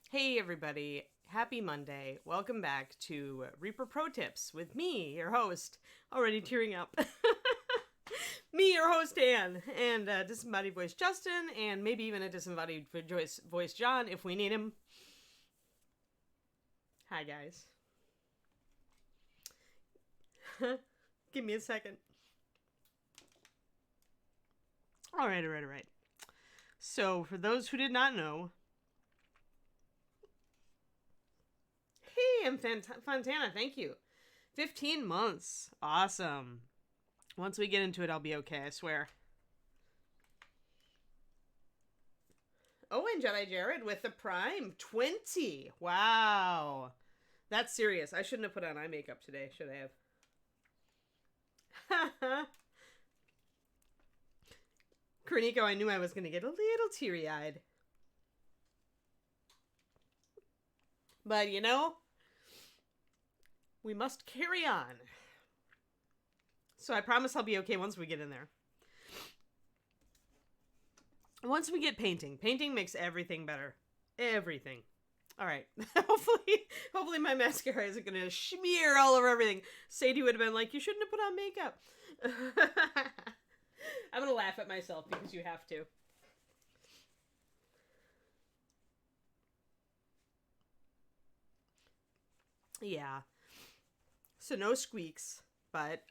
Hey everybody, happy Monday. Welcome back to Reaper Pro Tips with me, your host, already tearing up. Me, your host, Anne, and disembodied voice Justin, and maybe even a disembodied voice John if we need him. Hi guys. Give me a second. All right. So, for those who did not know, hey, I'm Fontana, thank you. 15 months. Awesome. Once we get into it, I'll be okay, I swear. Oh, and Jedi Jared with the Prime. 20. Wow. That's serious. I shouldn't have put on eye makeup today, should I have? Kroniko, I knew I was going to get a little teary-eyed. But, you know, we must carry on. So I promise I'll be okay once we get in there. Once we get painting. Painting makes everything better. Everything. All right. Hopefully my mascara isn't going to smear all over everything. Sadie would have been like, you shouldn't have put on makeup. I'm going to laugh at myself because you have to. Yeah. So no squeaks, but,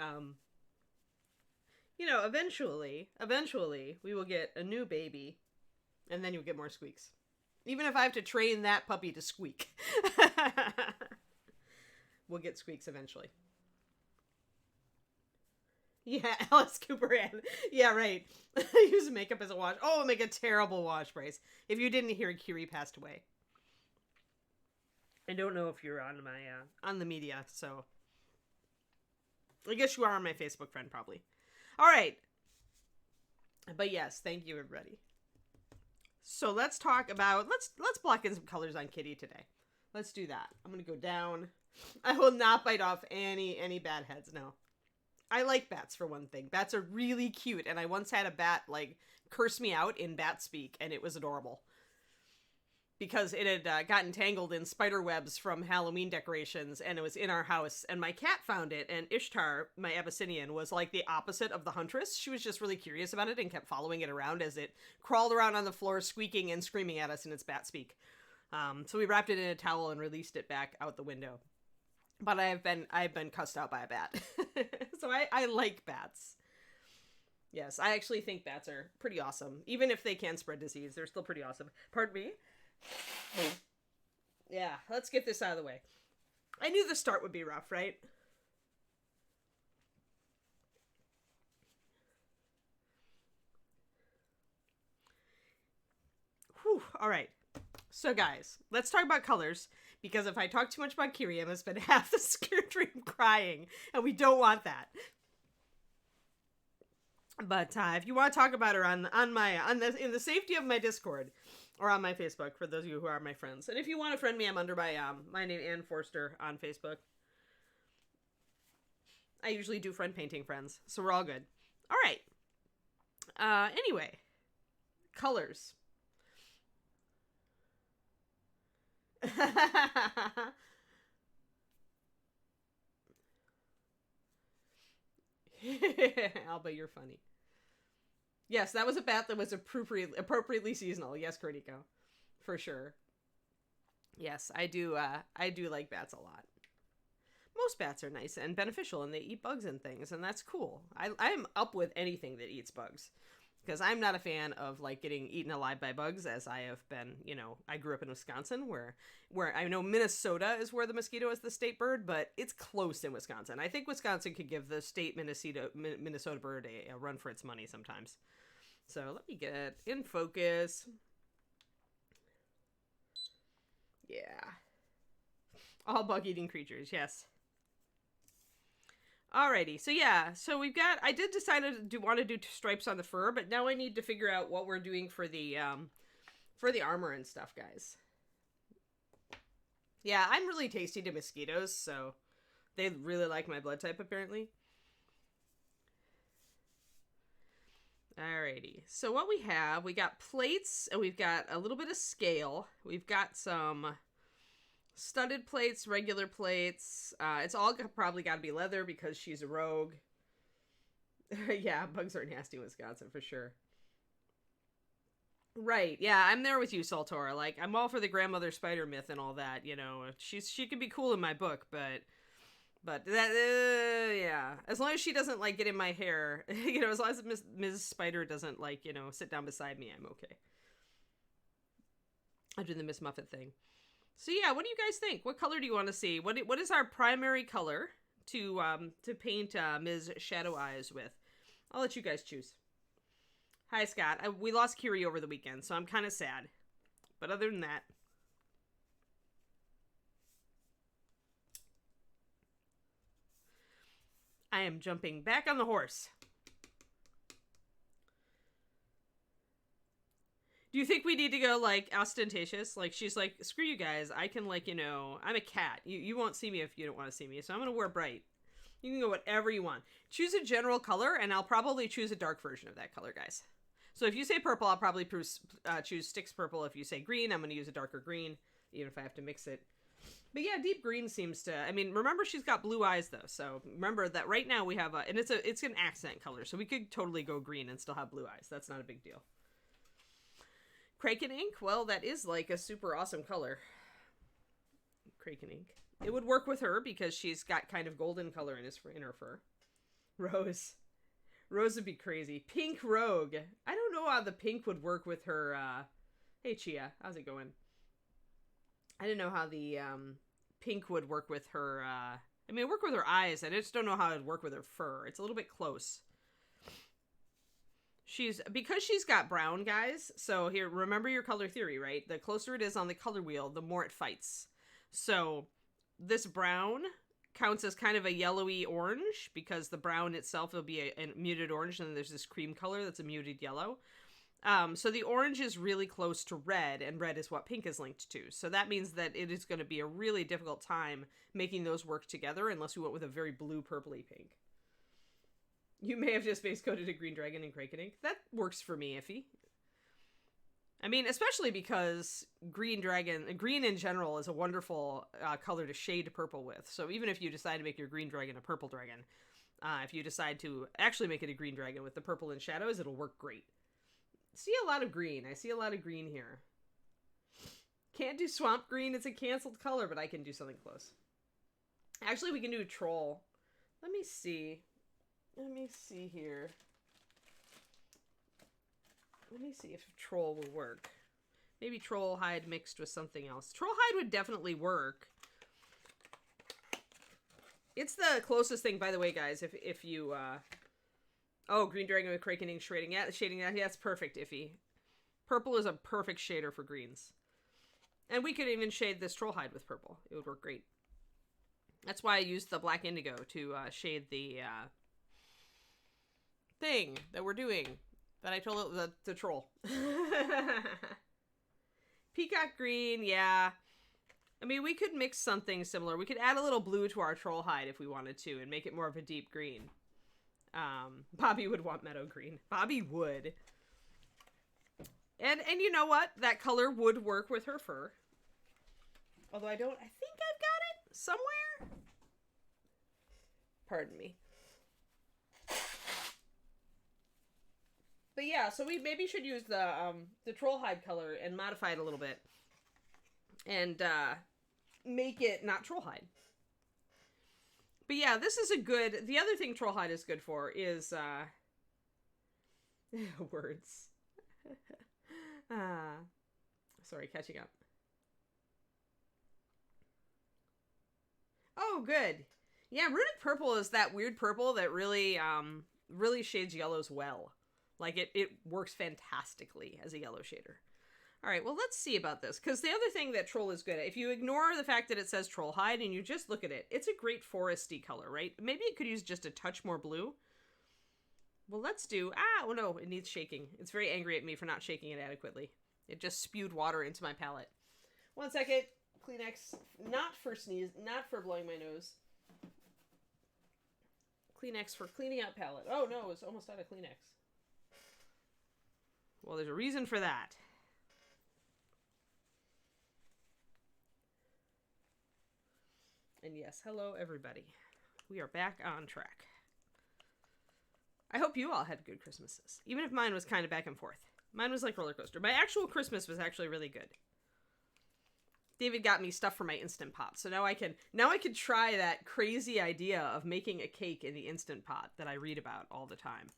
you know, eventually, we will get a new baby, and then you'll get more squeaks. Even if I have to train that puppy to squeak. We'll get squeaks eventually. Yeah, Alice Cooper and yeah, right. Use makeup as a wash. Oh, make a terrible wash, Bryce. If you didn't hear, Kiri passed away. I don't know if you're on my on the media, so I guess you are on my Facebook friend probably. All right. But yes, thank you everybody. So let's talk about let's block in some colors on Kitty today. Let's do that. I'm going to go down. I will not bite off any bad heads, no. I like bats for one thing. Bats are really cute, and I once had a bat like curse me out in bat speak, and it was adorable. Because it had gotten tangled in spider webs from Halloween decorations, and it was in our house, and my cat found it, and Ishtar, my Abyssinian, was like the opposite of the huntress. She was just really curious about it and kept following it around as it crawled around on the floor, squeaking and screaming at us in its bat speak. So we wrapped it in a towel and released it back out the window. But I've been cussed out by a bat. So I like bats. Yes, I actually think bats are pretty awesome. Even if they can spread disease, they're still pretty awesome. Pardon me? Yeah, let's get this out of the way. I knew the start would be rough, right? Whew, all right. So guys, let's talk about colors, because if I talk too much about Kiri, I'm going to spend half the stream crying, and we don't want that. But if you want to talk about her in the safety of my Discord, or on my Facebook, for those of you who are my friends. And if you want to friend me, I'm under my name, Ann Forster, on Facebook. I usually do friend painting friends, so we're all good. All right. Anyway, colors. Alba, you're funny. Yes, that was a bat that was appropriately seasonal. Yes, Kerniko. For sure. Yes, I do like bats a lot. Most bats are nice and beneficial, and they eat bugs and things, and that's cool. I'm up with anything that eats bugs. Because I'm not a fan of like getting eaten alive by bugs, as I have been, you know, I grew up in Wisconsin where I know Minnesota is where the mosquito is the state bird, but it's close in Wisconsin. I think Wisconsin could give the state Minnesota bird a run for its money sometimes. So let me get in focus. Yeah. All bug-eating creatures, yes. Alrighty, so yeah, so we've got, I did decide to want to do stripes on the fur, but now I need to figure out what we're doing for the armor and stuff, guys. Yeah, I'm really tasty to mosquitoes, so they really like my blood type, apparently. Alrighty. So what we got plates, and we've got a little bit of scale. We've got some studded plates, regular plates. It's all probably got to be leather because she's a rogue. Yeah, bugs are nasty in Wisconsin for sure. Right. Yeah, I'm there with you, Saltor. Like, I'm all for the grandmother spider myth and all that. You know, she could be cool in my book, but that yeah. As long as she doesn't like get in my hair, you know, as long as Ms. Spider doesn't like, you know, sit down beside me, I'm okay. I do the Miss Muffet thing. So yeah, what do you guys think? What color do you want to see? What is our primary color to paint Ms. Shadow Eyes with? I'll let you guys choose. Hi, Scott. We lost Kiri over the weekend, so I'm kind of sad. But other than that... I am jumping back on the horse. Do you think we need to go, like, ostentatious? Like, she's like, screw you guys. I can, like, you know, I'm a cat. You won't see me if you don't want to see me, so I'm going to wear bright. You can go whatever you want. Choose a general color, and I'll probably choose a dark version of that color, guys. So if you say purple, I'll probably choose Styx purple. If you say green, I'm going to use a darker green, even if I have to mix it. But yeah, deep green seems to... I mean, remember she's got blue eyes, though. So remember that right now we have a... And it's an accent color, so we could totally go green and still have blue eyes. That's not a big deal. Kraken ink? Well, that is like a super awesome color. Kraken ink. It would work with her because she's got kind of golden color in her fur. Rose. Rose would be crazy. Pink Rogue. I don't know how the pink would work with her. Hey, Chia. How's it going? I didn't know how the pink would work with her. I mean, it worked with her eyes. I just don't know how it would work with her fur. It's a little bit close. Because she's got brown, guys. So here, remember your color theory, right? The closer it is on the color wheel, the more it fights. So this brown counts as kind of a yellowy orange because the brown itself will be a muted orange, and then there's this cream color that's a muted yellow. So the orange is really close to red, and red is what pink is linked to. So that means that it is going to be a really difficult time making those work together unless we went with a very blue purpley pink. You may have just base coated a green dragon in Kraken ink. That works for me, Iffy. I mean, especially because green in general is a wonderful color to shade purple with. So even if you decide to make your green dragon a purple dragon, if you decide to actually make it a green dragon with the purple and shadows, it'll work great. See a lot of green. I see a lot of green here. Can't do swamp green. It's a canceled color, but I can do something close. Actually, we can do a troll. Let me see. Let me see here. Let me see if troll will work. Maybe troll hide mixed with something else. Troll hide would definitely work. It's the closest thing, by the way, guys. If you oh, green dragon with Kraken ink shading. Yeah, shading that. Yeah, that's perfect, Iffy. Purple is a perfect shader for greens. And we could even shade this troll hide with purple. It would work great. That's why I used the black indigo to shade the thing that we're doing. That I told the troll. Peacock green, yeah. I mean, we could mix something similar. We could add a little blue to our troll hide if we wanted to and make it more of a deep green. Bobby would want meadow green. Bobby would. And you know what? That color would work with her fur. Although I think I've got it somewhere. Pardon me. But yeah, so we maybe should use the troll hide color and modify it a little bit. And make it not troll hide. But yeah, this is a good... The other thing troll hide is good for is... words. Sorry, catching up. Oh, good. Yeah, runic purple is that weird purple that really, really shades yellows well. Like, it works fantastically as a yellow shader. All right, well, let's see about this. Because the other thing that troll is good at, if you ignore the fact that it says troll hide and you just look at it, it's a great foresty color, right? Maybe it could use just a touch more blue. Well, let's do... oh no, it needs shaking. It's very angry at me for not shaking it adequately. It just spewed water into my palette. 1 second. Kleenex. Not for sneeze. Not for blowing my nose. Kleenex for cleaning out palette. Oh no, it's almost out of Kleenex. Well, there's a reason for that. And yes, hello everybody. We are back on track. I hope you all had good Christmases, even if mine was kind of back and forth. Mine was like roller coaster. My actual Christmas was actually really good. David got me stuff for my Instant Pot, so now I can try that crazy idea of making a cake in the Instant Pot that I read about all the time.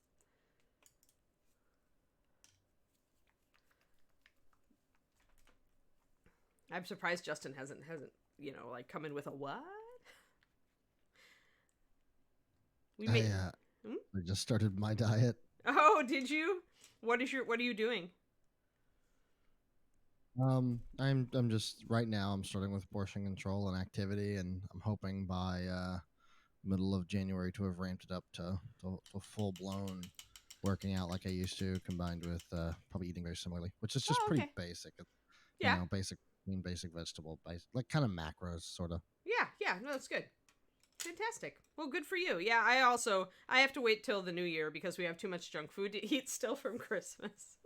I'm surprised Justin hasn't like come in with a what? I just started my diet. Oh, did you? What are you doing? I'm just right now. I'm starting with portion control and activity, and I'm hoping by middle of January to have ramped it up to full blown working out like I used to, combined with probably eating very similarly, which is just pretty Okay. basic. Yeah. Basic basic vegetable, like kind of macros, sort of. Yeah. No, that's good. Fantastic. Well, good for you. Yeah, I have to wait till the new year because we have too much junk food to eat still from Christmas.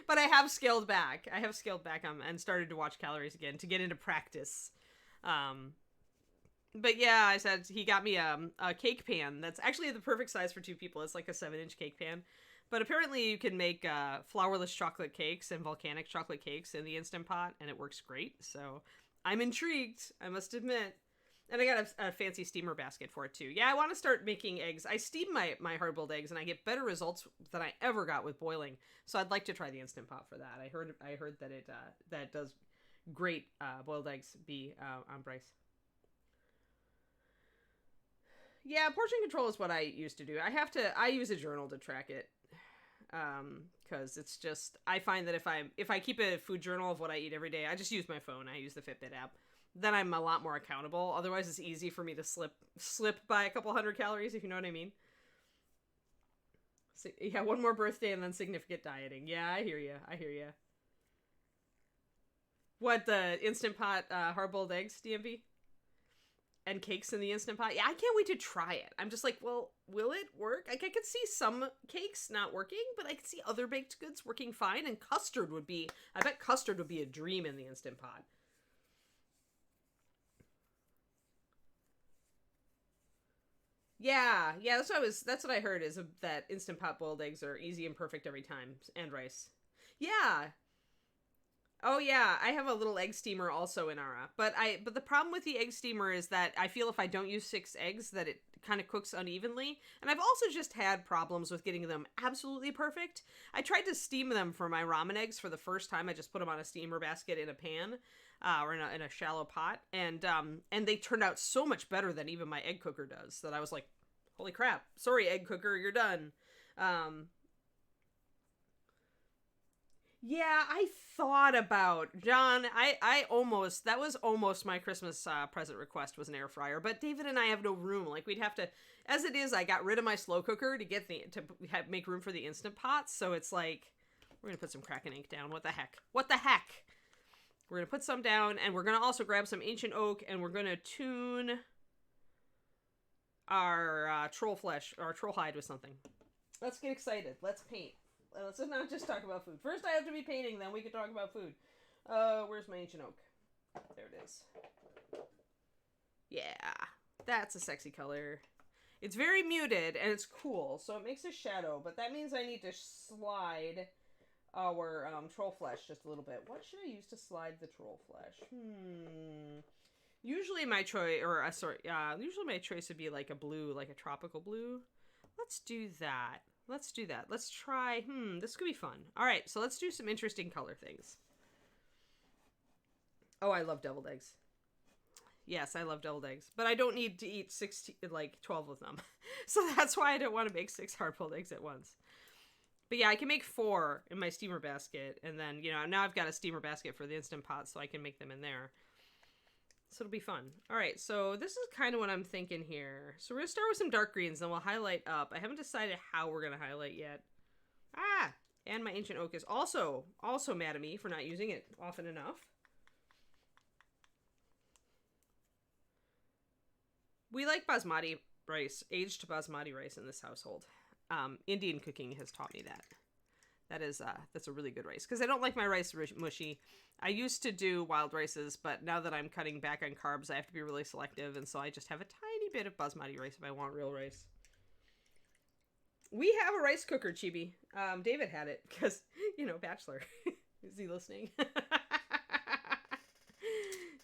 But I have scaled back. And started to watch calories again to get into practice. But yeah, I said he got me a cake pan that's actually the perfect size for 2 people. It's like a 7-inch cake pan. But apparently you can make flourless chocolate cakes and volcanic chocolate cakes in the Instant Pot, and it works great. So I'm intrigued, I must admit. And I got a fancy steamer basket for it too. Yeah, I want to start making eggs. I steam my hard-boiled eggs, and I get better results than I ever got with boiling. So I'd like to try the Instant Pot for that. I heard that that does great boiled eggs on Bryce. Yeah, portion control is what I used to do. I use a journal to track it. Because it's just, I find that if I keep a food journal of what I eat every day, I just use my phone. I use the Fitbit app. Then I'm a lot more accountable. Otherwise, it's easy for me to slip by a couple hundred calories, if you know what I mean. So, yeah, one more birthday and then significant dieting. Yeah, I hear you. What, the Instant Pot hard-boiled eggs, DMV? And cakes in the Instant Pot? Yeah, I can't wait to try it. I'm just like, well, will it work? Like, I could see some cakes not working, but I could see other baked goods working fine, and I bet custard would be a dream in the Instant Pot. Yeah, that's what I heard, is that Instant Pot boiled eggs are easy and perfect every time, and rice. Yeah. Oh yeah, I have a little egg steamer also in Ara. But the problem with the egg steamer is that I feel if I don't use 6 eggs that it kind of cooks unevenly. And I've also just had problems with getting them absolutely perfect. I tried to steam them for my ramen eggs for the first time. I just put them on a steamer basket in a pan, or in a shallow pot, and they turned out so much better than even my egg cooker does that I was like, holy crap! Sorry, egg cooker, you're done. Yeah, I thought about John. That was almost my Christmas present request, was an air fryer. But David and I have no room. Like, we'd have to, as it is, I got rid of my slow cooker to make room for the Instant Pot. So it's like, we're gonna put some Kraken ink down. What the heck? We're gonna put some down, and we're gonna also grab some ancient oak, and we're gonna tune our troll flesh or troll hide with something. Let's get excited. Let's paint. Let's not just talk about food. First, I have to be painting, then we can talk about food. Where's my ancient oak? There it is. Yeah, that's a sexy color. It's very muted, and it's cool, so it makes a shadow, but that means I need to slide our troll flesh just a little bit. What should I use to slide the troll flesh? Usually my choice, usually my choice would be like a blue, like a tropical blue. Let's do that. Let's try, this could be fun. All right, so let's do some interesting color things. Oh, I love deviled eggs. Yes, I love deviled eggs, but I don't need to eat 12 of them. So that's why I don't want to make 6 hard-boiled eggs at once. But yeah, I can make 4 in my steamer basket, and then, now I've got a steamer basket for the Instant Pot, so I can make them in there. So it'll be fun. All right, so this is kind of what I'm thinking here. So we're going to start with some dark greens, then we'll highlight up. I haven't decided how we're going to highlight yet. And my ancient oak is also mad at me for not using it often enough. We like basmati rice, aged basmati rice in this household. Indian cooking has taught me that. That's a really good rice, because I don't like my rice mushy. I used to do wild rices, but now that I'm cutting back on carbs, I have to be really selective, and so I just have a tiny bit of basmati rice if I want real rice. We have a rice cooker, Chibi. David had it because, bachelor. Is he listening?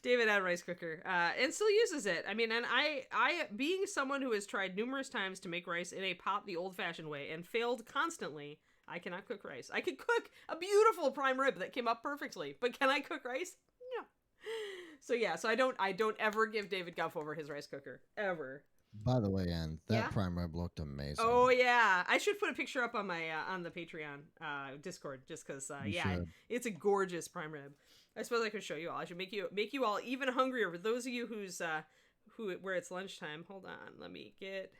David had a rice cooker and still uses it. I mean, and I, being someone who has tried numerous times to make rice in a pot the old-fashioned way and failed constantly, I cannot cook rice. I could cook a beautiful prime rib that came up perfectly, but can I cook rice? No. So yeah, so I don't ever give David guff over his rice cooker, ever. By the way, Ann, that prime rib looked amazing. Oh yeah, I should put a picture up on my on the Patreon Discord, just because it's a gorgeous prime rib. I suppose I could show you all. I should make you all even hungrier. For those of you where it's lunchtime, hold on, let me get.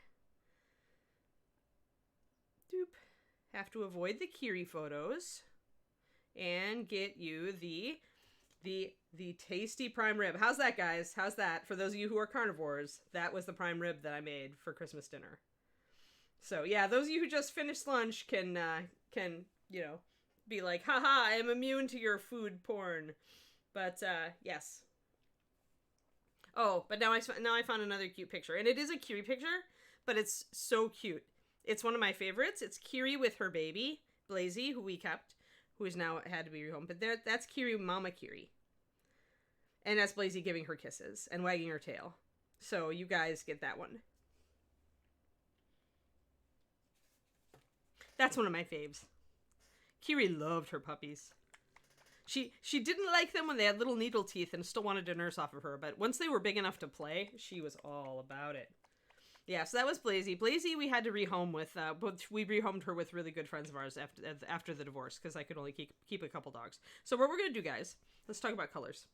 Doop. Have to avoid the Kiri photos, and get you the tasty prime rib. How's that, guys? How's that? For those of you who are carnivores, that was the prime rib that I made for Christmas dinner. So yeah, those of you who just finished lunch can be like, haha, I am immune to your food porn. But yes. Oh, but now I found another cute picture, and it is a Kiri picture, but it's so cute. It's one of my favorites. It's Kiri with her baby, Blazy, who we kept, who is now had to be rehomed. But that's Kiri, Mama Kiri. And that's Blazy giving her kisses and wagging her tail. So you guys get that one. That's one of my faves. Kiri loved her puppies. She didn't like them when they had little needle teeth and still wanted to nurse off of her, but once they were big enough to play, she was all about it. Yeah, so that was Blazy. Blazy we had to rehome with, we rehomed her with really good friends of ours after the divorce, because I could only keep a couple dogs. So what we're going to do, guys, let's talk about colors.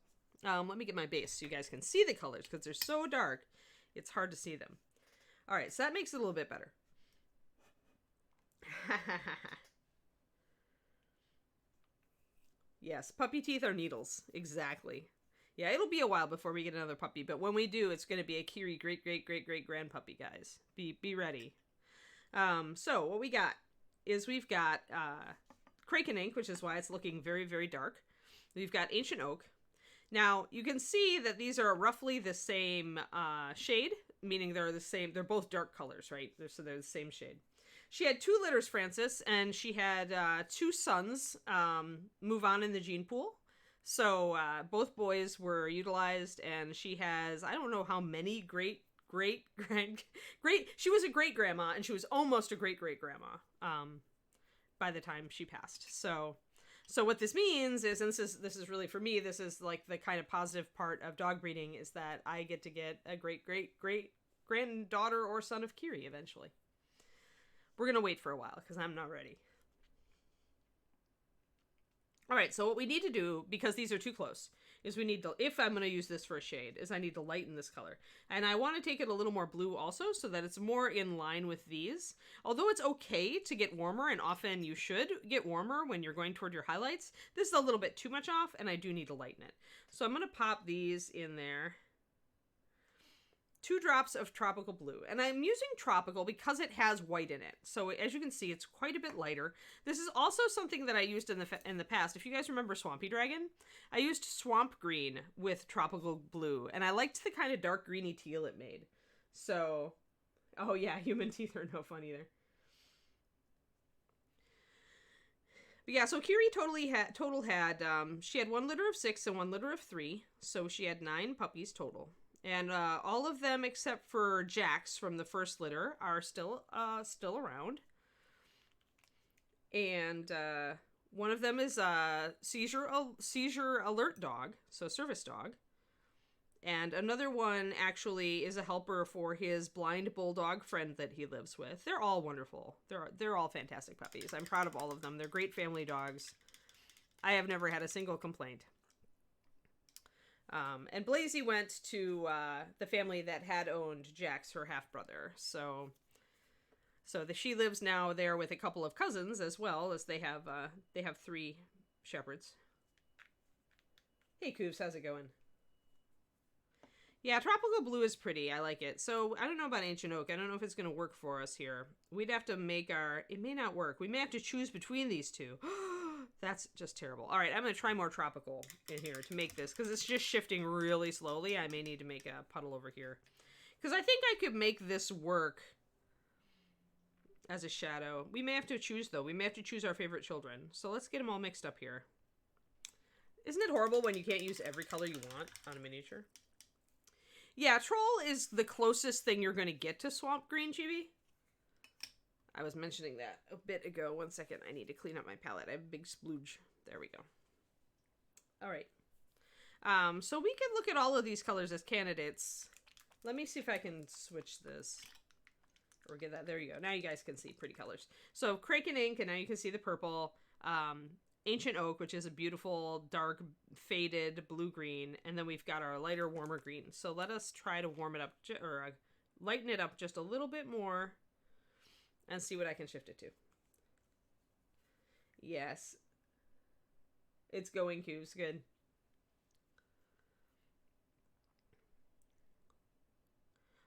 Let me get my base so you guys can see the colors, because they're so dark, it's hard to see them. All right, so that makes it a little bit better. Yes, puppy teeth are needles. Exactly. Yeah, it'll be a while before we get another puppy, but when we do, it's going to be a Kiri great grandpuppy, guys. Be ready. So what we got is we've got Kraken Ink, which is why it's looking very, very dark. We've got Ancient Oak. Now, you can see that these are roughly the same shade, meaning they're the same. They're both dark colors, right? So they're the same shade. She had 2 litters, Francis, and she had 2 sons move on in the gene pool. So both boys were utilized, and she has, I don't know how many great. She was a great grandma, and she was almost a great grandma by the time she passed. So what this means is, and this is really for me, this is like the kind of positive part of dog breeding, is that I get to get a great granddaughter or son of Kiri eventually. We're going to wait for a while because I'm not ready. All right, so what we need to do, because these are too close, is we need to, if I'm going to use this for a shade, is I need to lighten this color. And I want to take it a little more blue also, so that it's more in line with these. Although it's okay to get warmer, and often you should get warmer when you're going toward your highlights, this is a little bit too much off, and I do need to lighten it. So I'm going to pop these in there. 2 drops of tropical blue, and I'm using tropical because it has white in it. So as you can see, it's quite a bit lighter. This is also something that I used in the past. If you guys remember Swampy Dragon, I used swamp green with tropical blue, and I liked the kind of dark greeny teal it made. So, oh yeah, human teeth are no fun either. But yeah, so Kiri she had 1 litter of 6 and 1 litter of 3, so she had 9 puppies total. And all of them except for Jax from the first litter are still around. And one of them is a seizure alert dog, so service dog. And another one actually is a helper for his blind bulldog friend that he lives with. They're all wonderful. They're all fantastic puppies. I'm proud of all of them. They're great family dogs. I have never had a single complaint. And Blazy went to the family that had owned Jax, her half-brother. So she lives now there with a couple of cousins, as well as they have 3 shepherds. Hey, Coos, how's it going? Yeah, tropical blue is pretty. I like it. So I don't know about ancient oak. I don't know if it's going to work for us here. We'd have to make our... It may not work. We may have to choose between these two. That's just terrible. All right, I'm going to try more tropical in here to make this because it's just shifting really slowly. I may need to make a puddle over here because I think I could make this work as a shadow. We may have to choose, though. We may have to choose our favorite children. So let's get them all mixed up here. Isn't it horrible when you can't use every color you want on a miniature? Yeah, troll is the closest thing you're going to get to swamp green, Chibi. I was mentioning that a bit ago. 1 second. I need to clean up my palette. I have a big splooge. There we go. All right. So we can look at all of these colors as candidates. Let me see if I can switch this. Or get that. There you go. Now you guys can see pretty colors. So Kraken Ink, and now you can see the purple. Ancient Oak, which is a beautiful, dark, faded blue-green. And then we've got our lighter, warmer green. So let us try to warm it up, or lighten it up just a little bit more. And see what I can shift it to. Yes. It's going, Q's. Good.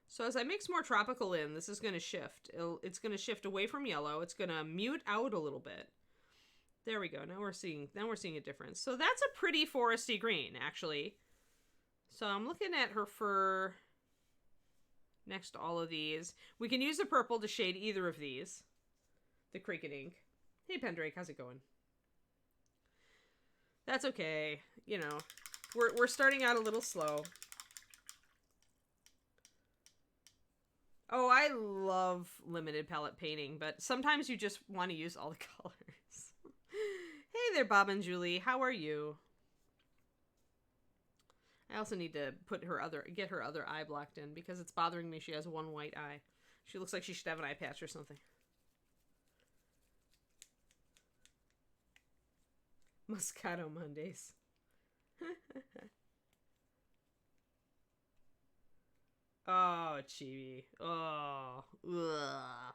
So as I mix more tropical in, this is going to shift. It's going to shift away from yellow. It's going to mute out a little bit. There we go. Now we're seeing a difference. So that's a pretty foresty green, actually. So I'm looking at her fur next to all of these. We can use the purple to shade either of these. The Kraken Ink. Hey, Pendrake, how's it going? That's okay. You know, we're starting out a little slow. Oh, I love limited palette painting, but sometimes you just want to use all the colors. Hey there, Bob and Julie. How are you? I also need to get her other eye blocked in because it's bothering me. She has one white eye. She looks like she should have an eye patch or something. Moscato Mondays. Oh, Chibi. Oh. Ugh.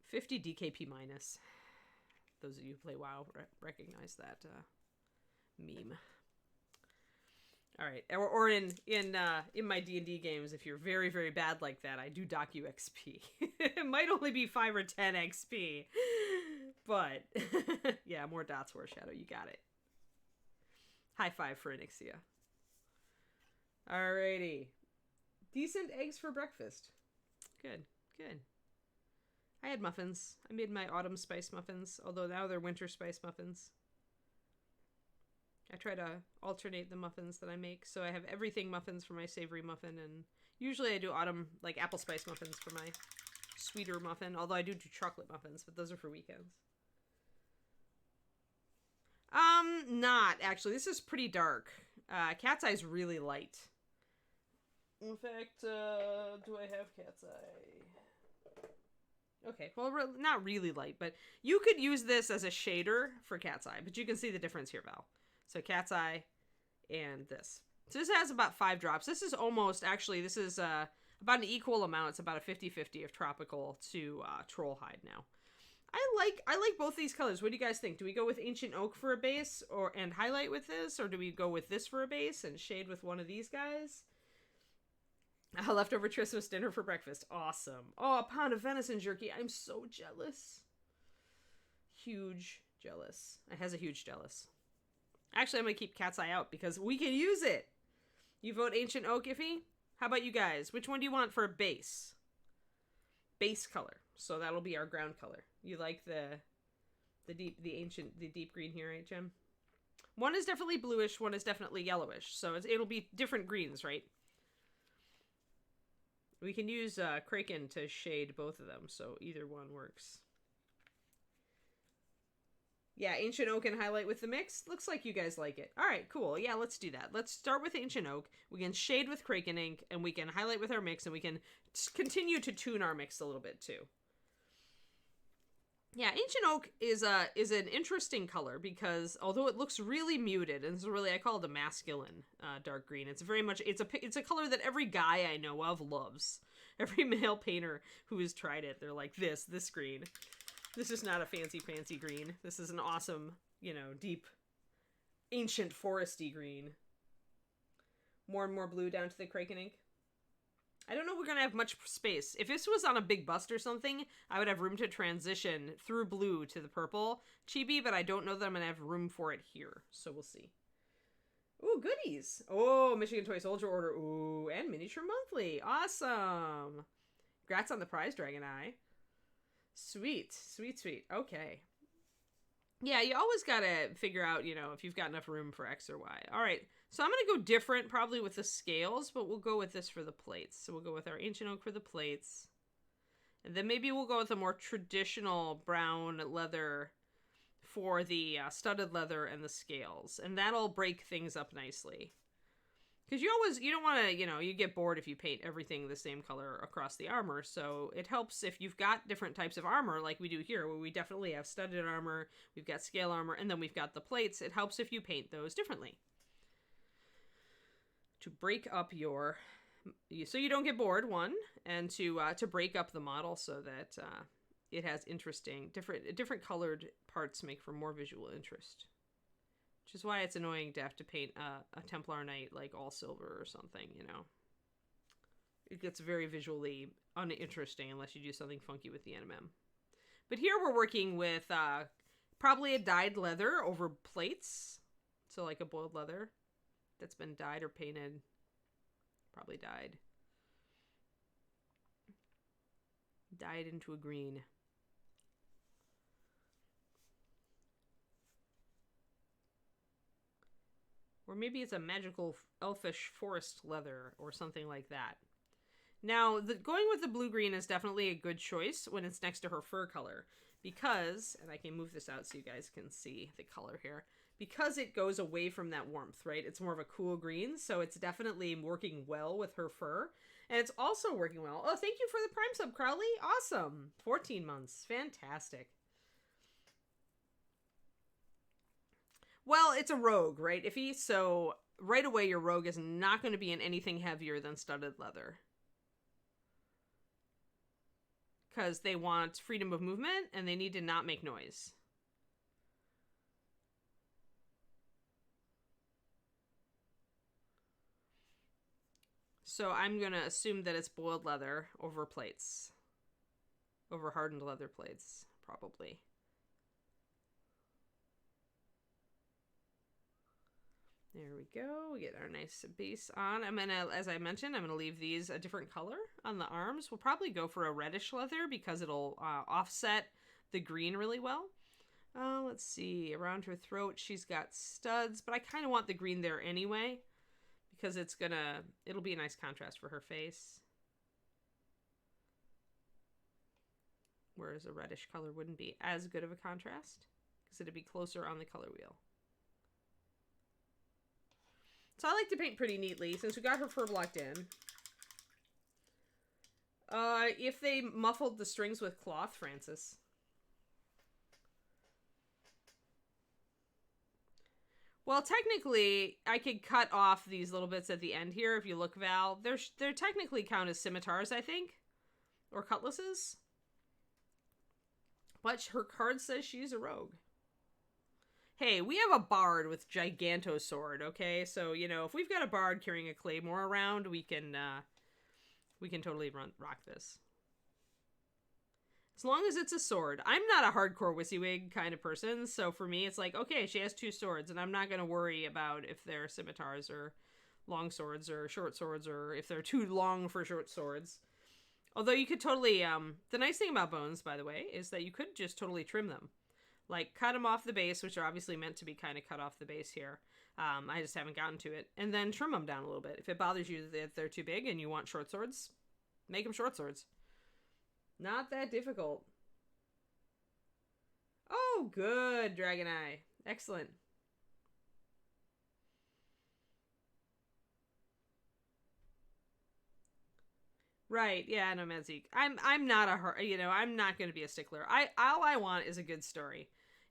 50 DKP minus. Those of you who play WoW recognize that meme. All right, or in my D&D games, if you're very, very bad like that, I do dock you XP. It might only be 5 or 10 XP, but yeah, more dots for a shadow. You got it. High five for Anixia. Alrighty, decent eggs for breakfast. Good, good. I had muffins. I made my autumn spice muffins, although now they're winter spice muffins. I try to alternate the muffins that I make, so I have everything muffins for my savory muffin, and usually I do autumn, like apple spice muffins for my sweeter muffin, although I do chocolate muffins, but those are for weekends. Not, actually. This is pretty dark. Cat's Eye's really light. In fact, do I have Cat's Eye? Okay, well, not really light, but you could use this as a shader for Cat's Eye, but you can see the difference here, Val. So Cat's Eye and this. So this has about 5 drops. This is almost, actually, this is about an equal amount. It's about a 50-50 of tropical to troll hide now. I like both these colors. What do you guys think? Do we go with Ancient Oak for a base and highlight with this, or do we go with this for a base and shade with one of these guys? Leftover Christmas dinner for breakfast. Awesome. Oh, a pound of venison jerky. I'm so jealous. Huge jealous. It has a huge jealous. Actually, I'm going to keep Cat's Eye out because we can use it. You vote Ancient Oak, Iffy? How about you guys? Which one do you want for a base? Base color. So that'll be our ground color. You like the deep green here, right, Jim? One is definitely bluish, one is definitely yellowish. So it'll be different greens, right? We can use Kraken to shade both of them, so either one works. Yeah, Ancient Oak and highlight with the mix. Looks like you guys like it. All right, cool. Yeah, let's do that. Let's start with Ancient Oak. We can shade with Kraken Ink, and we can highlight with our mix, and we can continue to tune our mix a little bit too. Yeah, Ancient Oak is an interesting color because although it looks really muted, and this is really, I call it a masculine dark green. It's very much, it's a color that every guy I know of loves. Every male painter who has tried it, they're like, this green. This is not a fancy green. This is an awesome, deep, ancient foresty green. more and more blue down to the Kraken ink. I don't know if we're going to have much space. If this was on a big bust or something, I would have room to transition through blue to the purple chibi, but I don't know that I'm going to have room for it here. So we'll see. Ooh, goodies. Oh, Michigan Toy Soldier order. Ooh, and Miniature Monthly. Awesome. Congrats on the prize, Dragon Eye. Sweet. Sweet, sweet. Okay. Yeah, you always got to figure out, you know, if you've got enough room for X or Y. All right. So I'm going to go different probably with the scales, but we'll go with this for the plates. So we'll go with our Ancient Oak for the plates. And then maybe we'll go with a more traditional brown leather for the studded leather and the scales. And that'll break things up nicely. Because you don't want to, you know, you get bored if you paint everything the same color across the armor. So it helps if you've got different types of armor like we do here, where we definitely have studded armor, we've got scale armor, and then we've got the plates. It helps if you paint those differently. To break up your, so you don't get bored, one, and to break up the model so that it has interesting, different colored parts make for more visual interest. Which is why it's annoying to have to paint a Templar Knight like all silver or something, you know. It gets very visually uninteresting unless you do something funky with the NMM. But here we're working with probably a dyed leather over plates. So like a boiled leather that's been dyed or painted. Probably dyed. Dyed into a green. Or maybe it's a magical elfish forest leather or something like that. Now, going with the blue-green is definitely a good choice when it's next to her fur color. Because, and I can move this out so you guys can see the color here. Because it goes away from that warmth, right? It's more of a cool green, so it's definitely working well with her fur. And it's also working well. Oh, thank you for the Prime sub, Crowley. Awesome. 14 months. Fantastic. Well, it's a rogue, right, Iffy? So right away your rogue is not going to be in anything heavier than studded leather. Because they want freedom of movement and they need to not make noise. So I'm going to assume that it's boiled leather over plates. Over hardened leather plates, probably. There we go. We get our nice base on. I'm gonna, as I mentioned, I'm gonna leave these a different color on the arms. We'll probably go for a reddish leather because it'll offset the green really well. Let's see. Around her throat, she's got studs, but I kind of want the green there anyway because it'll be a nice contrast for her face. Whereas a reddish color wouldn't be as good of a contrast because it'd be closer on the color wheel. So I like to paint pretty neatly since we got her fur blocked in. If they muffled the strings with cloth, Francis. Well, technically, I could cut off these little bits at the end here. If you look, Val, they're technically count as scimitars, I think, or cutlasses. But her card says she's a rogue. Hey, we have a bard with Giganto sword, okay? So, you know, if we've got a bard carrying a claymore around, we can totally rock this. As long as it's a sword. I'm not a hardcore WYSIWYG kind of person, so for me, it's like, okay, she has two swords, and I'm not going to worry about if they're scimitars or long swords or short swords or if they're too long for short swords. Although you could totally, the nice thing about bones, by the way, is that you could just totally trim them. Like, cut them off the base, which are obviously meant to be kind of cut off the base here. I just haven't gotten to it. And then trim them down a little bit. If it bothers you that they're too big and you want short swords, make them short swords. Not that difficult. Oh, good, Dragon Eye. Excellent. Right, yeah, no, Medzik. I'm not I'm not going to be a stickler. All I want is a good story.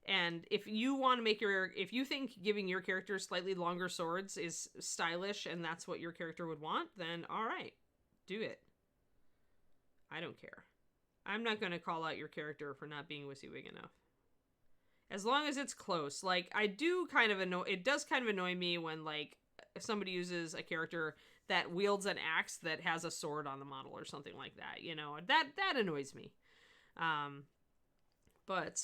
And if you want to make if you think giving your character slightly longer swords is stylish and that's what your character would want, then all right, do it. I don't care. I'm not going to call out your character for not being WYSIWYG enough. As long as it's close. Like, it does kind of annoy me when, like, if somebody uses a character that wields an axe that has a sword on the model or something like that. You know, that annoys me. But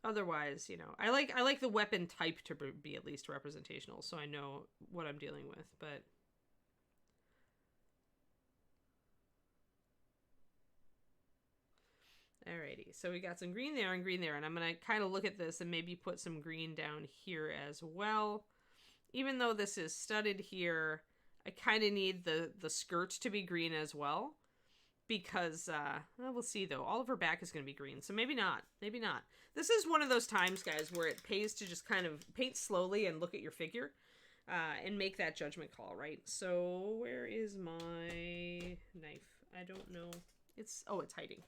otherwise, you know, I like the weapon type to be at least representational, so I know what I'm dealing with. But alrighty, so we got some green there and green there, and I'm gonna kind of look at this and maybe put some green down here as well. Even though this is studded here, I kind of need the skirt to be green as well. Because, well, we'll see, though. All of her back is going to be green, so maybe not. Maybe not. This is one of those times, guys, where it pays to just kind of paint slowly and look at your figure and make that judgment call, right? So, where is my knife? I don't know. It's hiding.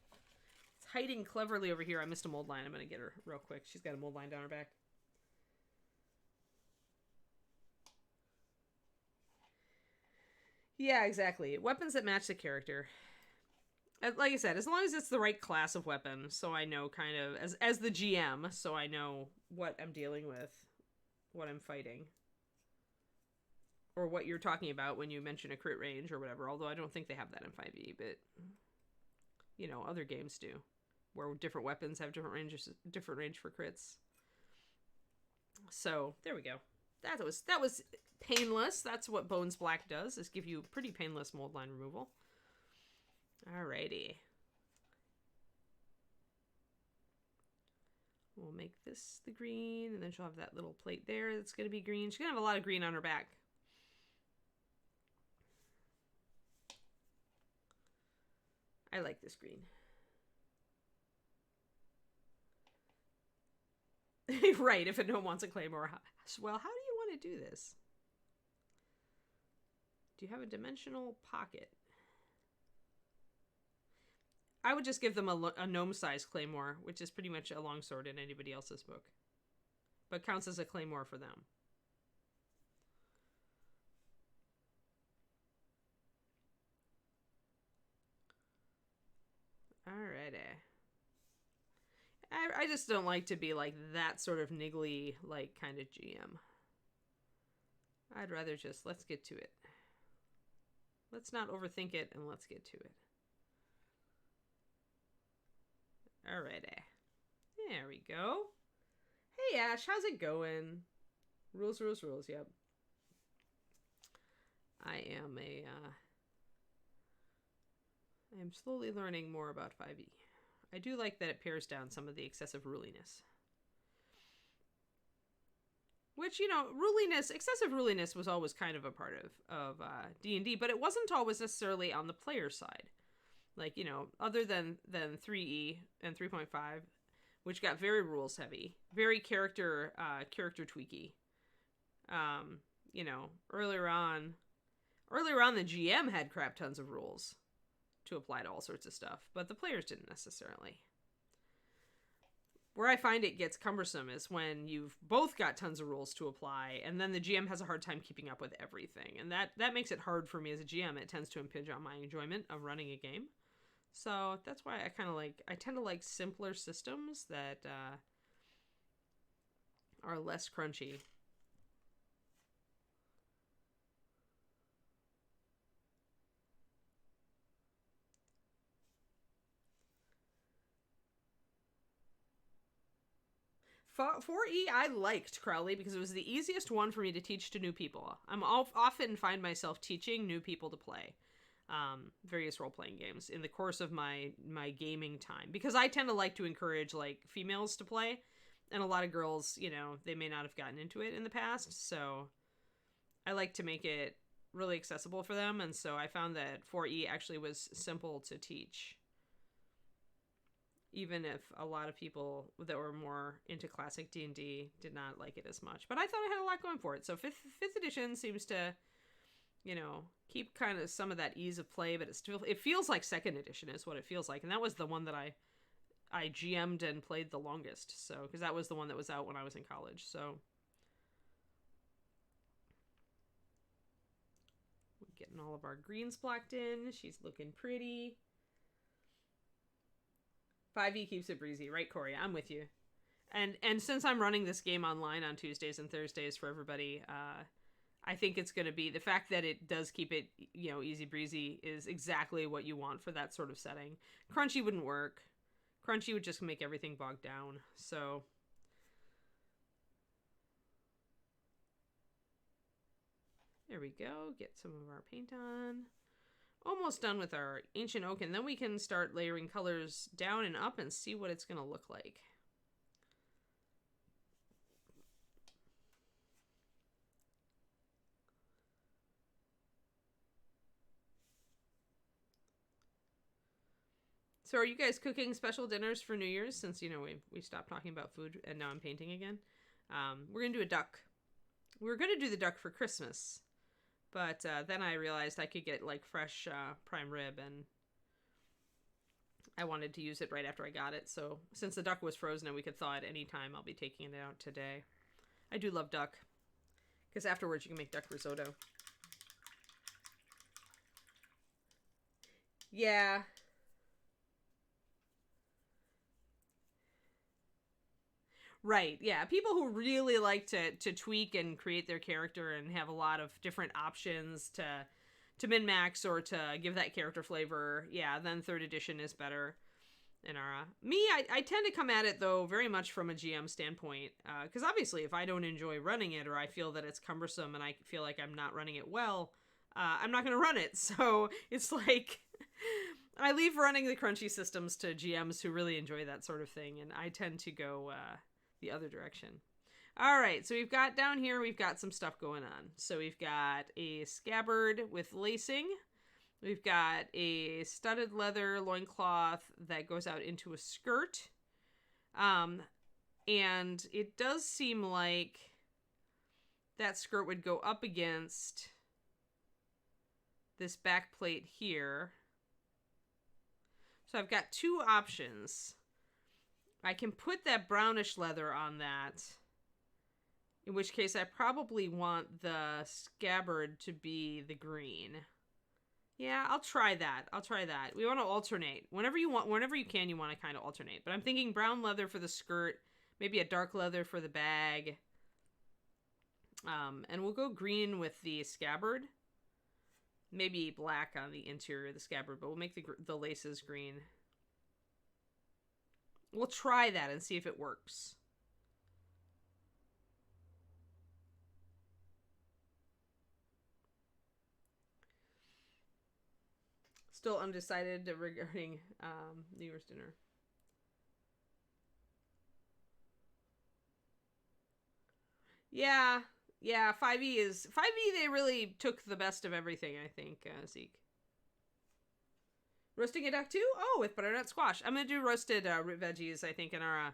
It's hiding cleverly over here. I missed a mold line. I'm going to get her real quick. She's got a mold line down her back. Yeah, exactly. Weapons that match the character. Like I said, as long as it's the right class of weapon, so I know kind of, as the GM, so I know what I'm dealing with, what I'm fighting. Or what you're talking about when you mention a crit range or whatever, although I don't think they have that in 5e, but, you know, other games do, where different weapons have different range for crits. So, there we go. That was painless. That's what Bones Black does, is give you pretty painless mold line removal. Alrighty. We'll make this the green, and then she'll have that little plate there that's going to be green. She's going to have a lot of green on her back. I like this green. Right, if a gnome wants a claymore. Well, how do you want to do this? Do you have a dimensional pocket? I would just give them a gnome-sized claymore, which is pretty much a longsword in anybody else's book, but counts as a claymore for them. Alrighty. I just don't like to be like that sort of niggly, like, kind of GM. I'd rather just, let's get to it. Let's not overthink it, and let's get to it. Alrighty. There we go. Hey, Ash, how's it going? Rules, yep. I am slowly learning more about 5e. I do like that it pares down some of the excessive ruliness. Which, you know, excessive ruliness was always kind of a part of D&D, but it wasn't always necessarily on the player side. Like, you know, other than 3E and 3.5, which got very rules heavy, very character tweaky. You know, earlier on the GM had crap tons of rules to apply to all sorts of stuff, but the players didn't necessarily. Where I find it gets cumbersome is when you've both got tons of rules to apply, and then the GM has a hard time keeping up with everything, and that makes it hard for me as a GM. It tends to impinge on my enjoyment of running a game. So that's why I tend to like simpler systems that are less crunchy. For 4E, I liked Crowley because it was the easiest one for me to teach to new people. I'm often find myself teaching new people to play various role-playing games in the course of my gaming time, because I tend to like to encourage like females to play, and a lot of girls, you know, they may not have gotten into it in the past, so I like to make it really accessible for them. And so I found that 4E actually was simple to teach, even if a lot of people that were more into classic D&D did not like it as much. But I thought it had a lot going for it. So fifth edition seems to, you know, keep kind of some of that ease of play, but it feels like second edition is what it feels like. And that was the one that I GM'd and played the longest. So, because that was the one that was out when I was in college. So we're getting all of our greens blocked in. She's looking pretty. 5e keeps it breezy, right, Corey? I'm with you. And since I'm running this game online on Tuesdays and Thursdays for everybody, I think it's going to be the fact that it does keep it, easy breezy is exactly what you want for that sort of setting. Crunchy wouldn't work. Crunchy would just make everything bogged down. So there we go. Get some of our paint on. Almost done with our ancient oak, and then we can start layering colors down and up and see what it's going to look like. So are you guys cooking special dinners for New Year's since, we stopped talking about food and now I'm painting again? We're going to do a duck. We were going to do the duck for Christmas, but then I realized I could get like fresh prime rib, and I wanted to use it right after I got it. So since the duck was frozen and we could thaw it any time, I'll be taking it out today. I do love duck because afterwards you can make duck risotto. Yeah. Right, yeah. People who really like to tweak and create their character and have a lot of different options to min-max or to give that character flavor, yeah, then 3rd edition is better. Me, I tend to come at it, though, very much from a GM standpoint, because obviously if I don't enjoy running it or I feel that it's cumbersome and I feel like I'm not running it well, I'm not going to run it. So it's like I leave running the crunchy systems to GMs who really enjoy that sort of thing, and I tend to go the other direction. All right, so we've got down here, we've got some stuff going on. So we've got a scabbard with lacing. We've got a studded leather loincloth that goes out into a skirt. And it does seem like that skirt would go up against this back plate here. So I've got 2 options. I can put that brownish leather on that, in which case I probably want the scabbard to be the green. Yeah, I'll try that. We want to alternate. Whenever you can, you want to kind of alternate. But I'm thinking brown leather for the skirt, maybe a dark leather for the bag. And we'll go green with the scabbard. Maybe black on the interior of the scabbard, but we'll make the laces green. We'll try that and see if it works. Still undecided regarding New Year's dinner. Yeah, 5e. They really took the best of everything, I think, Zeke. Roasting a duck too? Oh, with butternut squash. I'm going to do roasted root veggies, I think, in our...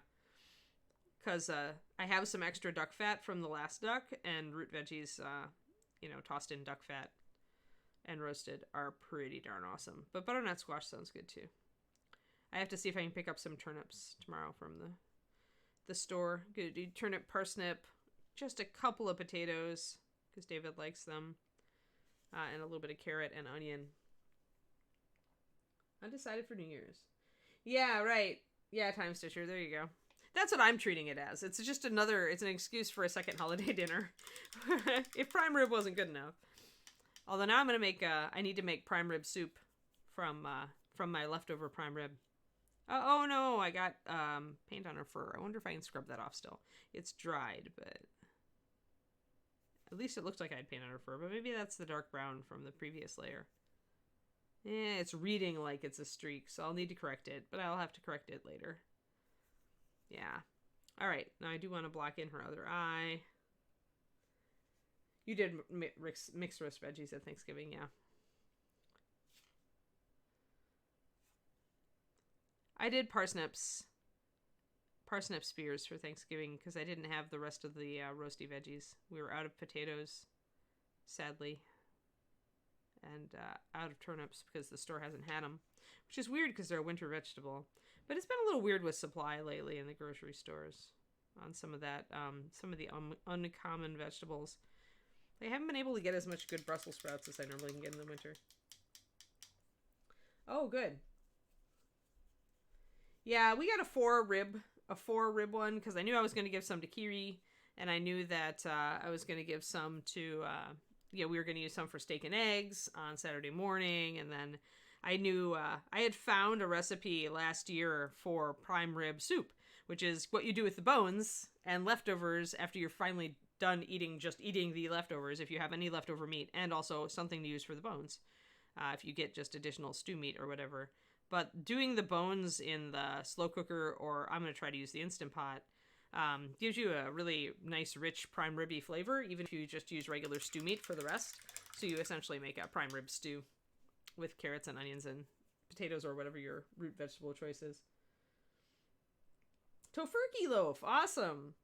Because I have some extra duck fat from the last duck, and root veggies, tossed in duck fat and roasted are pretty darn awesome. But butternut squash sounds good too. I have to see if I can pick up some turnips tomorrow from the store. Gonna do turnip, parsnip, just a couple of potatoes, because David likes them, and a little bit of carrot and onion. Undecided for New Year's. Yeah, right. Yeah, Time Stitcher. There you go. That's what I'm treating it as. It's just it's an excuse for a second holiday dinner. If prime rib wasn't good enough. Although now I'm going to I need to make prime rib soup from my leftover prime rib. Oh no, I got paint on her fur. I wonder if I can scrub that off still. It's dried, but at least it looks like I had paint on her fur, but maybe that's the dark brown from the previous layer. It's reading like it's a streak, so I'll need to correct it, but I'll have to correct it later. Yeah. All right. Now I do want to block in her other eye. You did mixed roast veggies at Thanksgiving, yeah. I did parsnip spears for Thanksgiving because I didn't have the rest of the roasty veggies. We were out of potatoes, sadly, and out of turnips because the store hasn't had them, which is weird because they're a winter vegetable. But it's been a little weird with supply lately in the grocery stores on some of that, some of the uncommon vegetables. They haven't been able to get as much good Brussels sprouts as I normally can get in the winter. Oh, good. Yeah, we got a a 4 rib one because I knew I was going to give some to Kiri, and I knew that I was going to give some to, we were going to use some for steak and eggs on Saturday morning, and then I knew I had found a recipe last year for prime rib soup, which is what you do with the bones and leftovers after you're finally done eating the leftovers, if you have any leftover meat, and also something to use for the bones, if you get just additional stew meat or whatever. But doing the bones in the slow cooker, or I'm going to try to use the Instant Pot, gives you a really nice, rich prime ribby flavor, even if you just use regular stew meat for the rest. So you essentially make a prime rib stew with carrots and onions and potatoes or whatever your root vegetable choice is. Tofurkey loaf, awesome.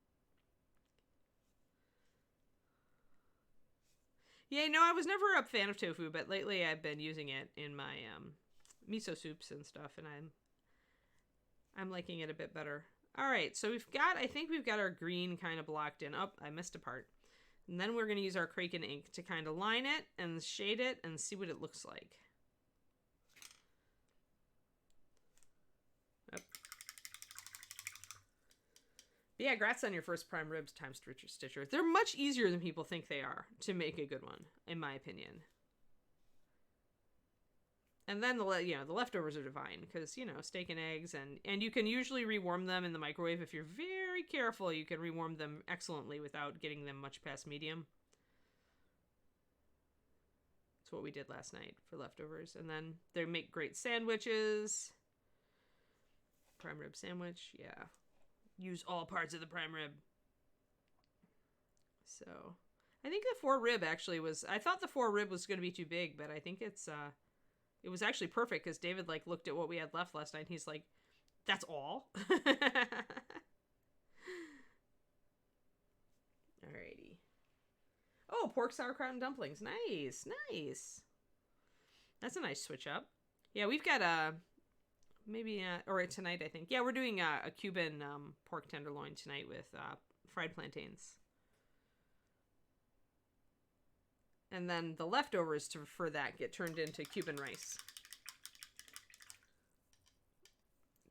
Yeah, no, I was never a fan of tofu, but lately I've been using it in my miso soups and stuff, and I'm liking it a bit better. All right, so I think we've got our green kind of blocked in. Oh, I missed a part. And then we're going to use our Kraken ink to kind of line it and shade it and see what it looks like. Yep. But yeah, congrats on your first prime ribs time stitcher. They're much easier than people think they are to make a good one, in my opinion. And then the leftovers are divine because, steak and eggs, and you can usually rewarm them in the microwave. If you're very careful, you can rewarm them excellently without getting them much past medium. That's what we did last night for leftovers. And then they make great sandwiches. Prime rib sandwich, yeah. Use all parts of the prime rib. So, I think the 4 rib actually I thought the 4 rib was going to be too big, but I think it was actually perfect because David looked at what we had left last night and he's like, that's all? Alrighty. Oh, pork sauerkraut and dumplings. Nice, nice. That's a nice switch up. Yeah, we've got or tonight, I think. Yeah, we're doing a Cuban pork tenderloin tonight with fried plantains. And then the leftovers for that get turned into Cuban rice.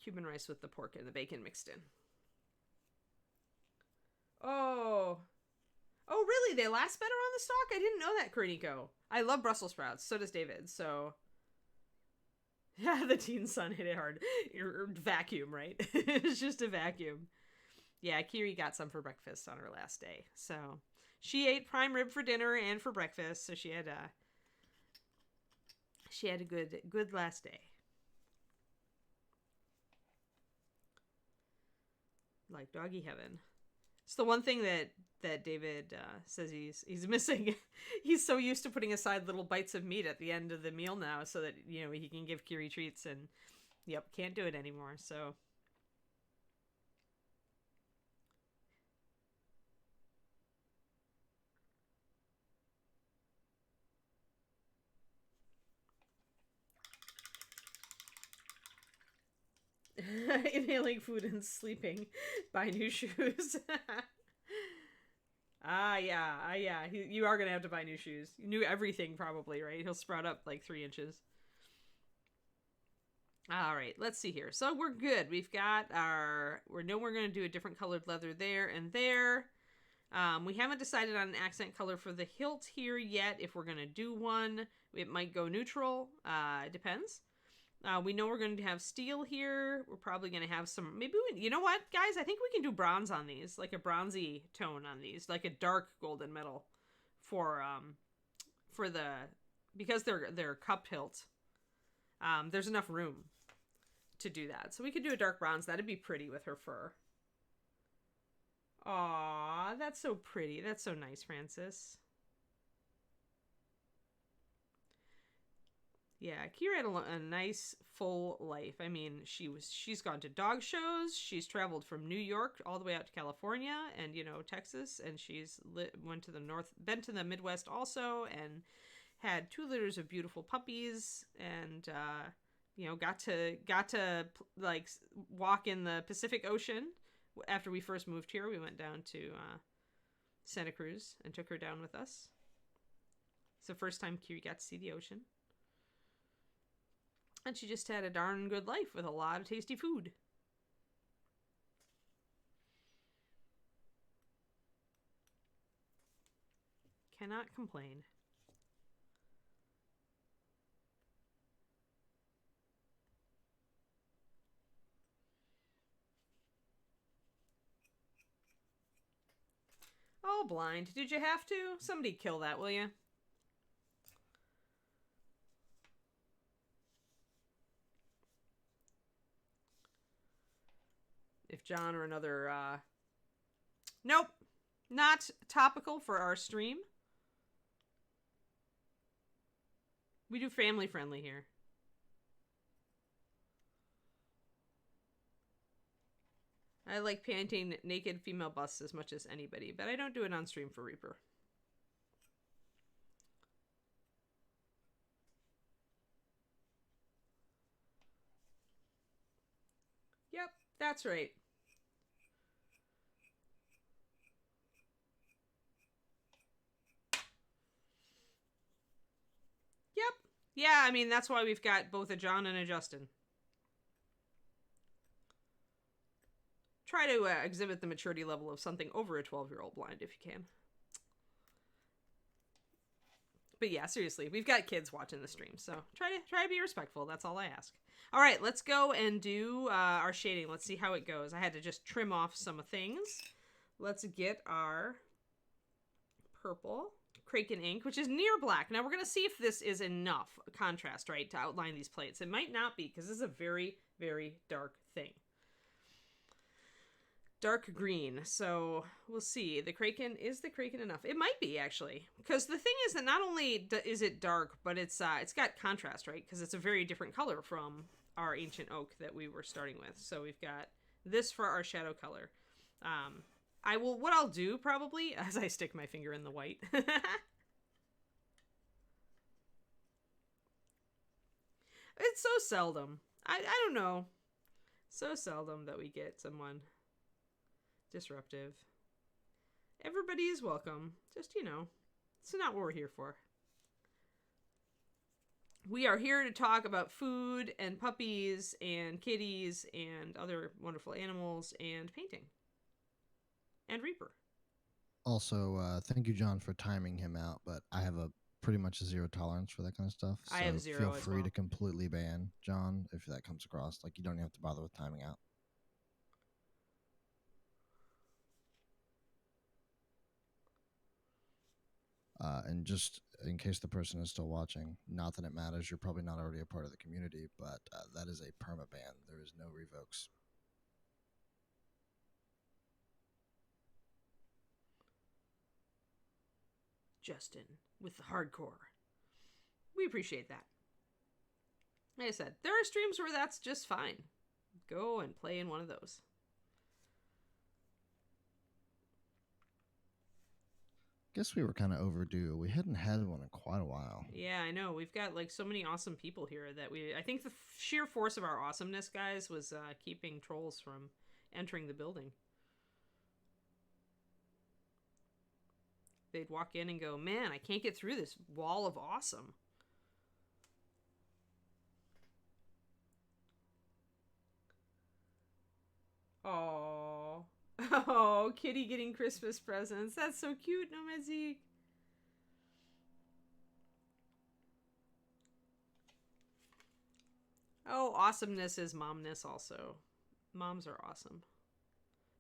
Cuban rice with the pork and the bacon mixed in. Oh, really? They last better on the stalk? I didn't know that, Cornico. I love Brussels sprouts. So does David. So, yeah, the teen son hit it hard. Vacuum, right? It's just a vacuum. Yeah, Kiri got some for breakfast on her last day. So she ate prime rib for dinner and for breakfast. So she had a good last day. Like doggy heaven. It's the one thing that David says he's missing. He's so used to putting aside little bites of meat at the end of the meal now so that, he can give Kiri treats, and can't do it anymore. So inhaling food and sleeping. Buy new shoes. Yeah. You are gonna have to buy new shoes. New everything probably, right? He'll sprout up like 3 inches. All right, let's see here. So we're good. We've got we're gonna do a different colored leather there and there. We haven't decided on an accent color for the hilt here yet. If we're gonna do one, it might go neutral. It depends. We know we're going to have steel here. We're probably going to have some, you know what, guys? I think we can do bronze on these, like a bronzy tone on these, like a dark golden metal because they're cup hilt. There's enough room to do that. So we could do a dark bronze. That'd be pretty with her fur. Aw, that's so pretty. That's so nice, Francis. Yeah, Kira had a nice full life. I mean, she's gone to dog shows. She's traveled from New York all the way out to California and Texas, and she's been to the Midwest also, and had 2 litters of beautiful puppies, and got to like walk in the Pacific Ocean. After we first moved here, we went down to Santa Cruz and took her down with us. It's the first time Kiri got to see the ocean. And she just had a darn good life with a lot of tasty food. Cannot complain. Oh, blind. Did you have to? Somebody kill that, will you? If John or another, Nope. Not topical for our stream. We do family friendly here. I like painting naked female busts as much as anybody, but I don't do it on stream for Reaper. Yep, that's right. Yep. Yeah, I mean, that's why we've got both a John and a Justin. Try to exhibit the maturity level of something over a 12-year-old blind if you can. But yeah, seriously, we've got kids watching the stream, so try to be respectful. That's all I ask. All right, let's go and do our shading. Let's see how it goes. I had to just trim off some things. Let's get our purple Kraken ink, which is near black. Now we're going to see if this is enough contrast, right, to outline these plates. It might not be, because this is a very, very dark thing. Dark green, so we'll see. The Kraken, is the Kraken enough? It might be, actually, because the thing is that not only is it dark, but it's got contrast, right? Because it's a very different color from our ancient oak that we were starting with. So we've got this for our shadow color. What I'll do probably, as I stick my finger in the white. It's so seldom. I don't know. So seldom that we get someone disruptive. Everybody is welcome. Just, it's not what we're here for. We are here to talk about food and puppies and kitties and other wonderful animals and painting. And Reaper. Also, thank you, John, for timing him out, but I have pretty much a zero tolerance for that kind of stuff. So I have zero feel as free well. to completely ban John if that comes across. Like, you don't have to bother with timing out. And just in case the person is still watching, not that it matters, you're probably not already a part of the community, but that is a permaban. There is no revokes. Justin with the hardcore. We appreciate that. Like I said, there are streams where that's just fine. Go and play in one of those. Guess we were kind of overdue. We hadn't had one in quite a while. Yeah, I know. We've got so many awesome people here that I think the sheer force of our awesomeness, guys, was keeping trolls from entering the building. They'd walk in and go, man, I can't get through this wall of awesome. Oh, oh, Kitty getting Christmas presents. That's so cute, Nomezik. Oh, awesomeness is momness also. Moms are awesome.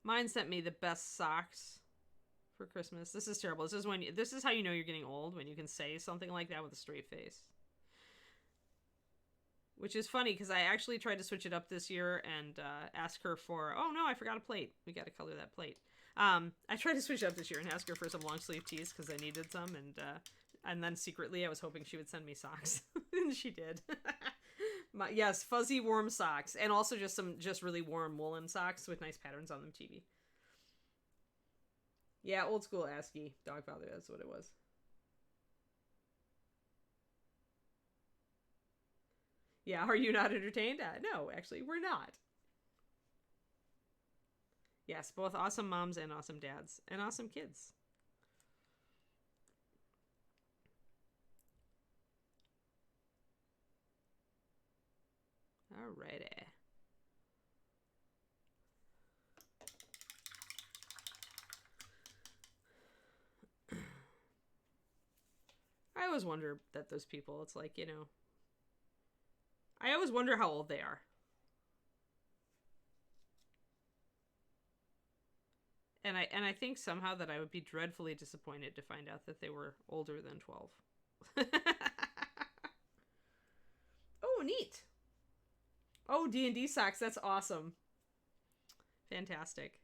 Mine sent me the best socks for Christmas. This is terrible. This is how you know you're getting old, when you can say something like that with a straight face. Which is funny, because I actually tried to switch it up this year and ask her for, oh no, I forgot a plate. We got to color that plate. I tried to switch it up this year and ask her for some long sleeve tees because I needed some, and then secretly I was hoping she would send me socks. And she did. Yes, fuzzy warm socks, and also just really warm woolen socks with nice patterns on them, TV. Yeah, old school ASCII Dogfather, that's what it was. Yeah, are you not entertained? No, actually, we're not. Yes, both awesome moms and awesome dads and awesome kids. Alrighty. always wonder that those people, it's like, I always wonder how old they are. And I think somehow that I would be dreadfully disappointed to find out that they were older than 12. Oh, neat. Oh, D&D socks. That's awesome. Fantastic.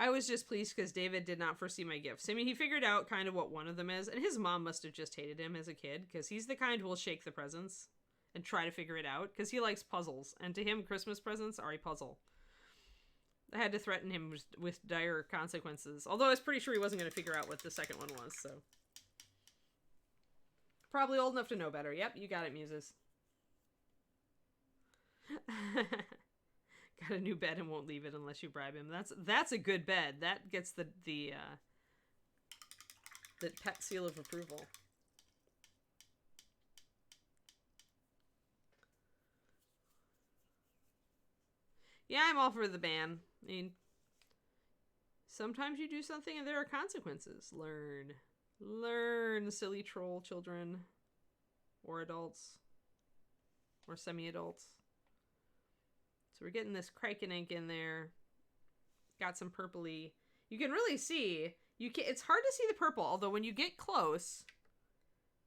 I was just pleased because David did not foresee my gifts. I mean, he figured out kind of what one of them is, and his mom must have just hated him as a kid because he's the kind who will shake the presents and try to figure it out because he likes puzzles, and to him, Christmas presents are a puzzle. I had to threaten him with dire consequences, although I was pretty sure he wasn't going to figure out what the second one was, so. Probably old enough to know better. Yep, you got it, Muses. Got a new bed and won't leave it unless you bribe him. That's a good bed. That gets the pet seal of approval. Yeah, I'm all for the ban. I mean, sometimes you do something and there are consequences. Learn, silly troll children. Or adults. Or semi-adults. So we're getting this Kraken ink in there. Got some purpley. You can really see. It's hard to see the purple, although when you get close,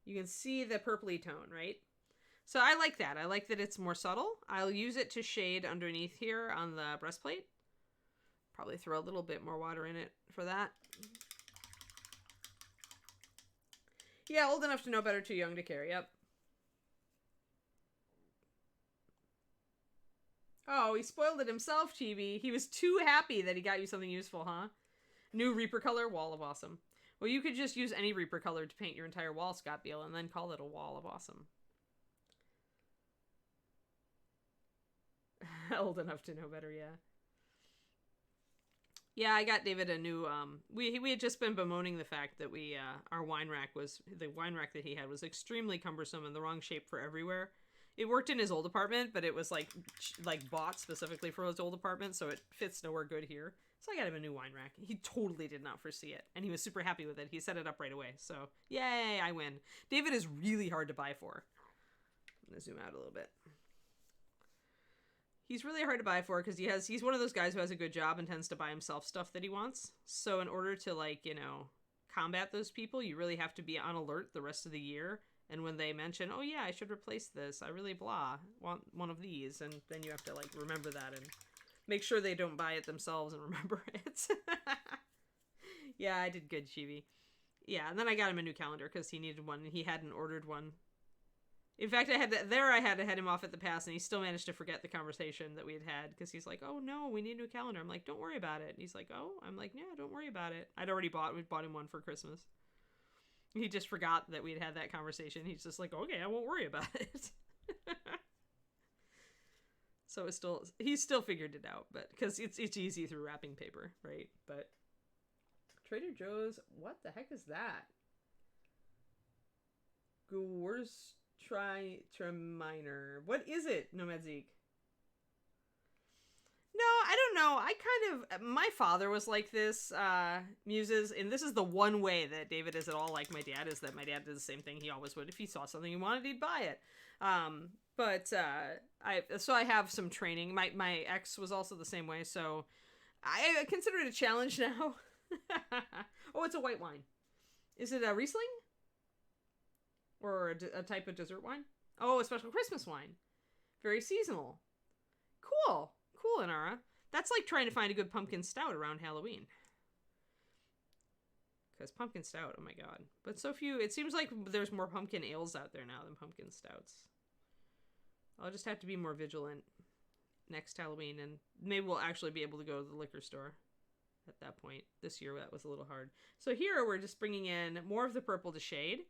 you can see the purpley tone, right? So I like that. I like that it's more subtle. I'll use it to shade underneath here on the breastplate. Probably throw a little bit more water in it for that. Yeah, old enough to know better, too young to care. Yep. Oh, he spoiled it himself, Chibi. He was too happy that he got you something useful, huh? New Reaper color, Wall of Awesome. Well, you could just use any Reaper color to paint your entire wall, Scott Beale, and then call it a Wall of Awesome. Old enough to know better, yeah. Yeah, I got David a new, we had just been bemoaning the fact that our wine rack that he had was extremely cumbersome and the wrong shape for everywhere. It worked in his old apartment, but it was like bought specifically for his old apartment, so it fits nowhere good here. So I got him a new wine rack. He totally did not foresee it, and he was super happy with it. He set it up right away, so yay, I win. David is really hard to buy for. I'm gonna zoom out a little bit. He's really hard to buy for because he's one of those guys who has a good job and tends to buy himself stuff that he wants. So in order to combat those people, you really have to be on alert the rest of the year. And when they mention, oh yeah, I should replace this, I really want one of these, and then you have to remember that and make sure they don't buy it themselves and remember it. Yeah, I did good, Chibi. Yeah, and then I got him a new calendar because he needed one and he hadn't ordered one. In fact, I had to head him off at the pass, and he still managed to forget the conversation that we had because he's like, oh no, we need a new calendar. I'm like, don't worry about it. And he's like, oh, I'm like, yeah, don't worry about it. We bought him one for Christmas. He just forgot that we'd had that conversation. He's just like, okay, I won't worry about it. So he still figured it out, but because it's easy through wrapping paper, right? But Trader Joe's, what the heck is that? Triminer. What is it, Nomad Zeke? No, I don't know. My father was like this, Muses, and this is the one way that David is at all like my dad, is that my dad did the same thing he always would. If he saw something he wanted, he'd buy it. So I have some training. My ex was also the same way, so I consider it a challenge now. Oh, it's a white wine. Is it a Riesling? Or a type of dessert wine? Oh, a special Christmas wine. Very seasonal. Cool, Inara. That's like trying to find a good pumpkin stout around Halloween. Because pumpkin stout, oh my god. But so few, it seems like there's more pumpkin ales out there now than pumpkin stouts. I'll just have to be more vigilant next Halloween, and maybe we'll actually be able to go to the liquor store at that point. This year, that was a little hard. So here, we're just bringing in more of the purple to shade.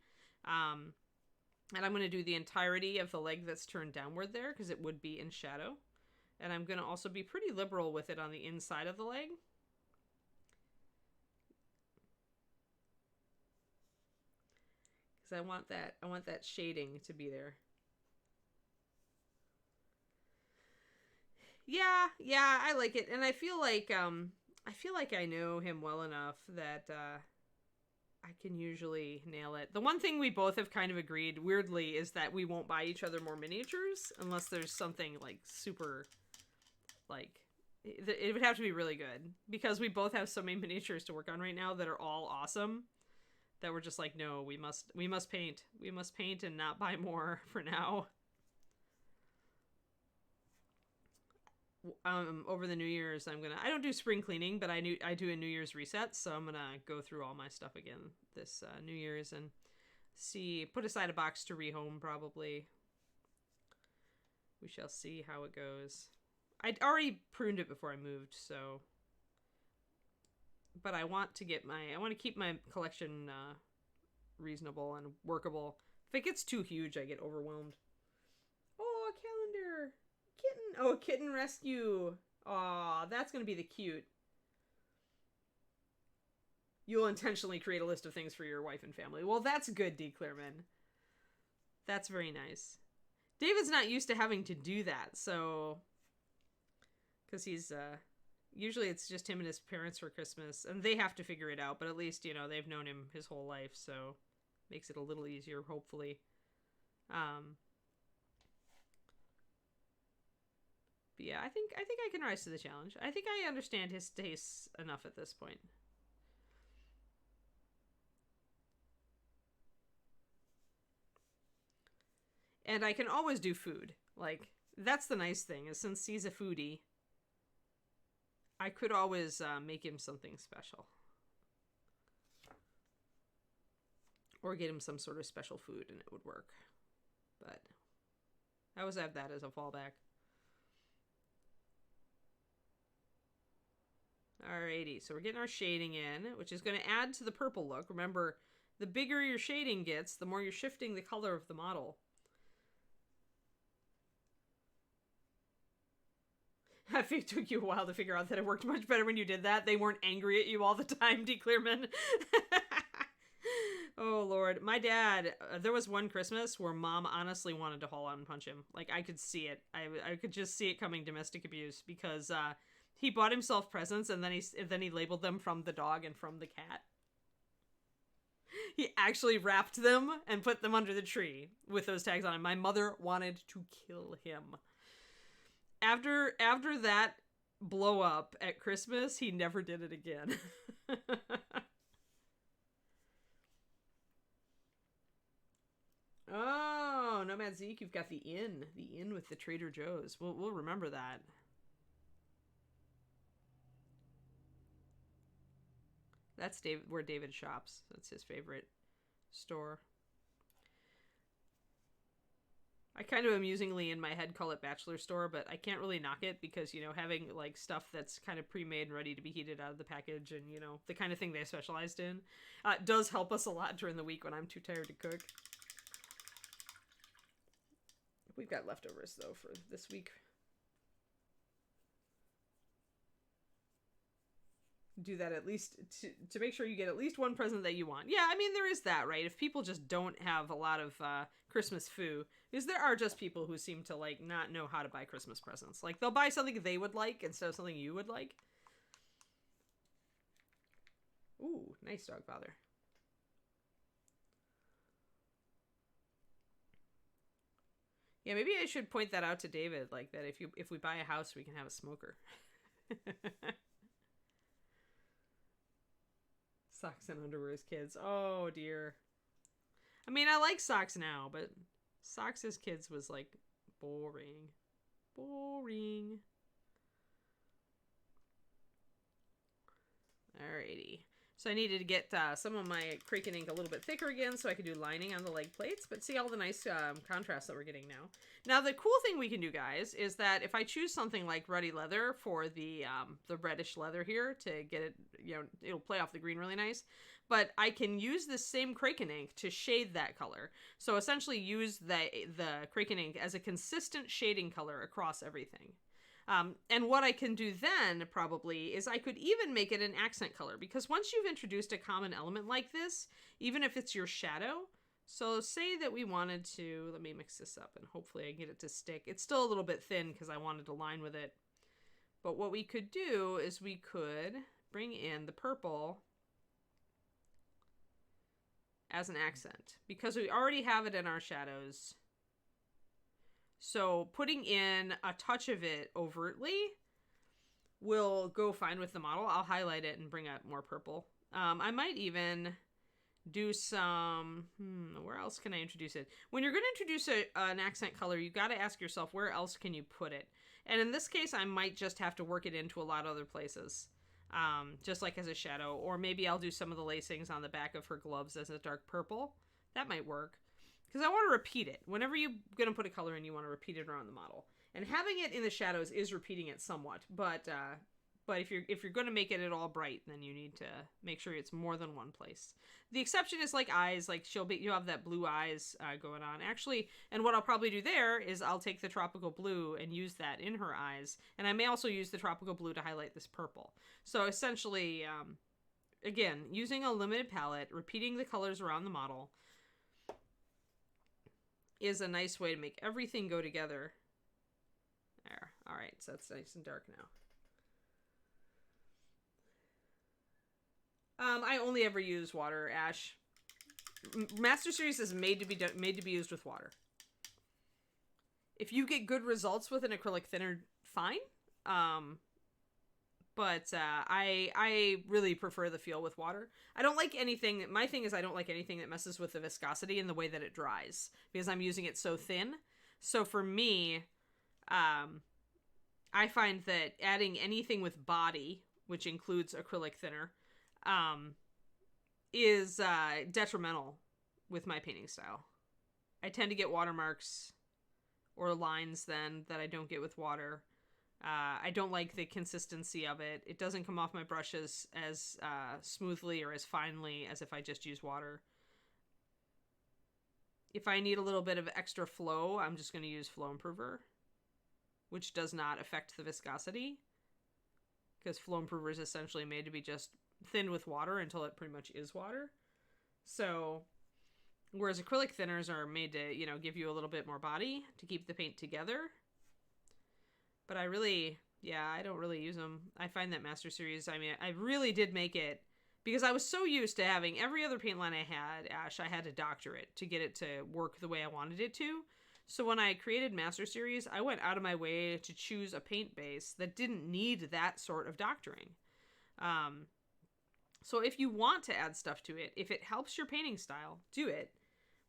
And I'm going to do the entirety of the leg that's turned downward there, because it would be in shadow. And I'm going to also be pretty liberal with it on the inside of the leg. Because I want that shading to be there. Yeah, I like it, and I feel like I know him well enough that I can usually nail it. The one thing we both have kind of agreed, weirdly, is that we won't buy each other more miniatures unless there's something like super, like, it would have to be really good, because we both have so many miniatures to work on right now that are all awesome, that we're just like, no, we must paint. We must paint and not buy more for now. Over the New Year's, I don't do spring cleaning, but I do a New Year's reset, so I'm gonna go through all my stuff again this New Year's and put aside a box to rehome, probably. We shall see how it goes. I'd already pruned it before I moved, so, but I want to keep my collection reasonable and workable. If it gets too huge, I get overwhelmed. Oh, a calendar! Kitten! Oh, a kitten rescue! Aw, that's gonna be the cute. You'll intentionally create a list of things for your wife and family. Well, that's good, D. Clearman. That's very nice. David's not used to having to do that, so, because he's usually it's just him and his parents for Christmas, and they have to figure it out, but at least, you know, they've known him his whole life, so makes it a little easier, hopefully. But yeah, I think I can rise to the challenge. I think I understand his tastes enough at this point. And I can always do food. Like, that's the nice thing, is since he's a foodie, I could always make him something special. Or get him some sort of special food and it would work. But I always have that as a fallback. Alrighty, so we're getting our shading in, which is going to add to the purple look. Remember, the bigger your shading gets, the more you're shifting the color of the model. It took you a while to figure out that it worked much better when you did that. They weren't angry at you all the time, D. Clearman. Oh, Lord. My dad, there was one Christmas where Mom honestly wanted to haul out and punch him. Like, I could see it. I could just see it coming, domestic abuse, because he bought himself presents and then he labeled them from the dog and from the cat. He actually wrapped them and put them under the tree with those tags on them. My mother wanted to kill him. After that blow up at Christmas, he never did it again. Oh, Nomad Zeke, you've got the inn with the Trader Joe's. We'll remember that. That's where David shops. That's his favorite store. I kind of amusingly in my head call it Bachelor Store, but I can't really knock it because, you know, having like stuff that's kind of pre-made and ready to be heated out of the package and, you know, the kind of thing they specialized in does help us a lot during the week when I'm too tired to cook. We've got leftovers though for this week. Do that at least to make sure you get at least one present that you want. Yeah, I mean, there is that, right? If people just don't have a lot of Christmas food, because there are just people who seem to like not know how to buy Christmas presents. Like, they'll buy something they would like instead of something you would like. Ooh, nice, dog father. Yeah, maybe I should point that out to David, like that if we buy a house, we can have a smoker. Socks and underwear as kids. Oh, dear. I mean, I like socks now, but socks as kids was, like, boring. Boring. Alrighty. So I needed to get some of my Kraken ink a little bit thicker again so I could do lining on the leg plates, but see all the nice contrast that we're getting now. Now, the cool thing we can do, guys, is that if I choose something like ruddy leather for the reddish leather here to get it, you know, it'll play off the green really nice, but I can use this same Kraken ink to shade that color. So essentially use the Kraken ink as a consistent shading color across everything. And what I can do then, probably, is I could even make it an accent color, because once you've introduced a common element like this, even if it's your shadow, so say that we wanted to, let me mix this up and hopefully I can get it to stick. It's still a little bit thin because I wanted to line with it. But what we could do is we could bring in the purple as an accent, because we already have it in our shadows. So putting in a touch of it overtly will go fine with the model. I'll highlight it and bring up more purple. I might even do some... where else can I introduce it? When you're going to introduce an accent color, you got to ask yourself, where else can you put it? And in this case, I might just have to work it into a lot of other places. Just like as a shadow. Or maybe I'll do some of the lacings on the back of her gloves as a dark purple. That might work. Because I want to repeat it. Whenever you're going to put a color in, you want to repeat it around the model. And having it in the shadows is repeating it somewhat. But if you're going to make it at all bright, then you need to make sure it's more than one place. The exception is like eyes. Like you'll have that blue eyes going on. Actually, and what I'll probably do there is I'll take the tropical blue and use that in her eyes. And I may also use the tropical blue to highlight this purple. So essentially, again, using a limited palette, repeating the colors around the model is a nice way to make everything go together. There. All right, so it's nice and dark now. I only ever use water, Ash. Master Series is made to be used with water. If you get good results with an acrylic thinner, fine. But I really prefer the feel with water. I don't like anything. My thing is I don't like anything that messes with the viscosity and the way that it dries, because I'm using it so thin. So for me, I find that adding anything with body, which includes acrylic thinner, is detrimental with my painting style. I tend to get watermarks or lines then that I don't get with water. I don't like the consistency of it. It doesn't come off my brushes as smoothly or as finely as if I just use water. If I need a little bit of extra flow, I'm just going to use Flow Improver, which does not affect the viscosity, because Flow Improver is essentially made to be just thinned with water until it pretty much is water. So, whereas acrylic thinners are made to, give you a little bit more body to keep the paint together. But I don't really use them. I find that Master Series, I really did make it, because I was so used to having every other paint line I had, Ash, I had to doctor it to get it to work the way I wanted it to. So when I created Master Series, I went out of my way to choose a paint base that didn't need that sort of doctoring. So if you want to add stuff to it, if it helps your painting style, do it.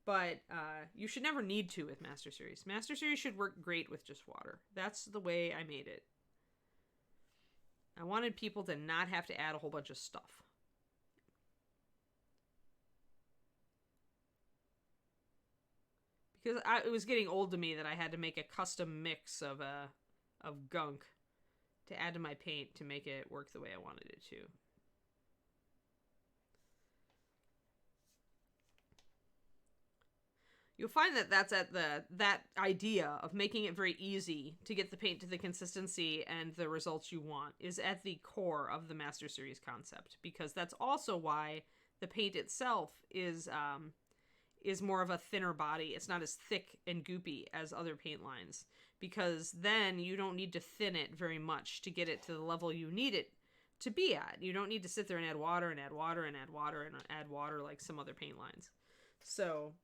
But you should never need to with Master Series. Master Series should work great with just water. That's the way I made it. I wanted people to not have to add a whole bunch of stuff. Because it was getting old to me that I had to make a custom mix of gunk to add to my paint to make it work the way I wanted it to. You'll find that that's at that idea of making it very easy to get the paint to the consistency and the results you want is at the core of the Master Series concept, because that's also why the paint itself is more of a thinner body. It's not as thick and goopy as other paint lines, because then you don't need to thin it very much to get it to the level you need it to be at. You don't need to sit there and add water and add water and add water and add water like some other paint lines. So...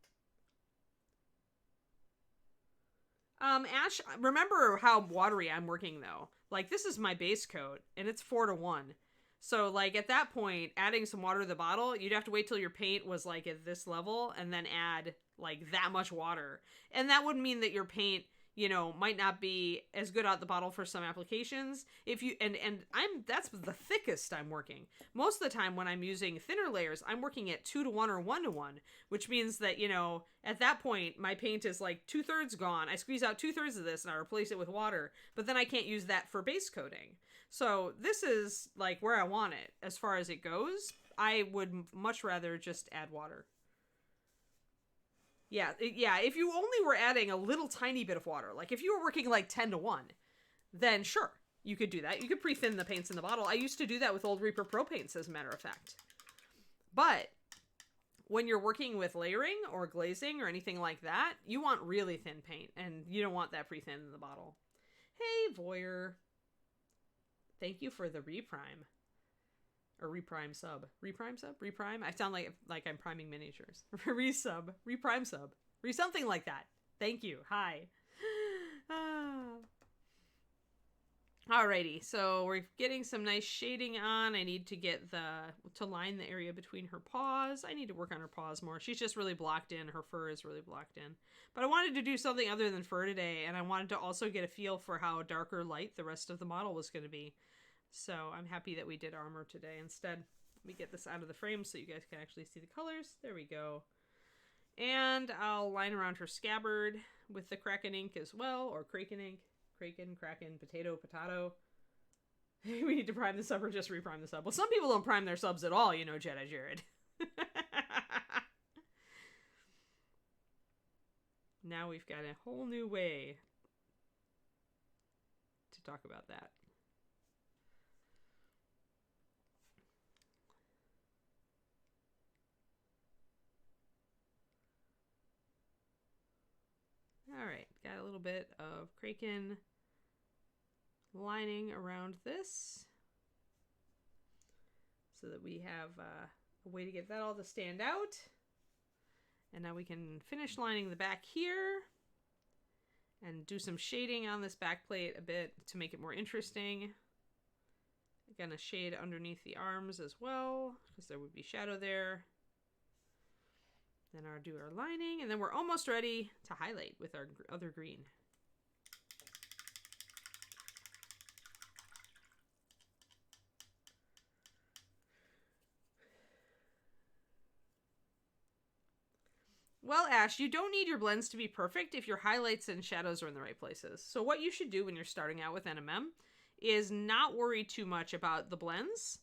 Ash, remember how watery I'm working, though. Like, this is my base coat, and it's 4:1. So, like, at that point, adding some water to the bottle, you'd have to wait till your paint was, like, at this level, and then add, like, that much water. And that would mean that your paint, might not be as good out the bottle for some applications. If you, that's the thickest I'm working. Most of the time when I'm using thinner layers, I'm working at 2:1 or 1:1, which means that, at that point, my paint is like 2/3 gone. I squeeze out 2/3 of this and I replace it with water, but then I can't use that for base coating. So this is like where I want it as far as it goes. I would much rather just add water. Yeah, if you only were adding a little tiny bit of water, like if you were working like 10:1, then sure, you could do that. You could pre-thin the paints in the bottle. I used to do that with old Reaper Pro paints, as a matter of fact. But when you're working with layering or glazing or anything like that, you want really thin paint, and you don't want that pre-thin in the bottle. Hey, Voyeur. Thank you for the reprime. Or reprime sub. Reprime sub? Reprime? I sound like I'm priming miniatures. Resub. Reprime sub. Something like that. Thank you. Hi. Alrighty, so we're getting some nice shading on. I need to get to line the area between her paws. I need to work on her paws more. She's just really blocked in. Her fur is really blocked in. But I wanted to do something other than fur today, and I wanted to also get a feel for how dark or light the rest of the model was going to be. So I'm happy that we did armor today instead. Let me get this out of the frame so you guys can actually see the colors. There we go. And I'll line around her scabbard with the Kraken ink as well, or Kraken ink. Kraken, potato. We need to prime the sub or just reprime the sub. Well, some people don't prime their subs at all, you know, Jedi Jared. Now we've got a whole new way to talk about that. All right, got a little bit of Kraken lining around this so that we have a way to get that all to stand out. And now we can finish lining the back here and do some shading on this back plate a bit to make it more interesting. Gonna shade underneath the arms as well because there would be shadow there. Then do our lining, and then we're almost ready to highlight with our other green. Well, Ash, you don't need your blends to be perfect if your highlights and shadows are in the right places. So what you should do when you're starting out with NMM is not worry too much about the blends,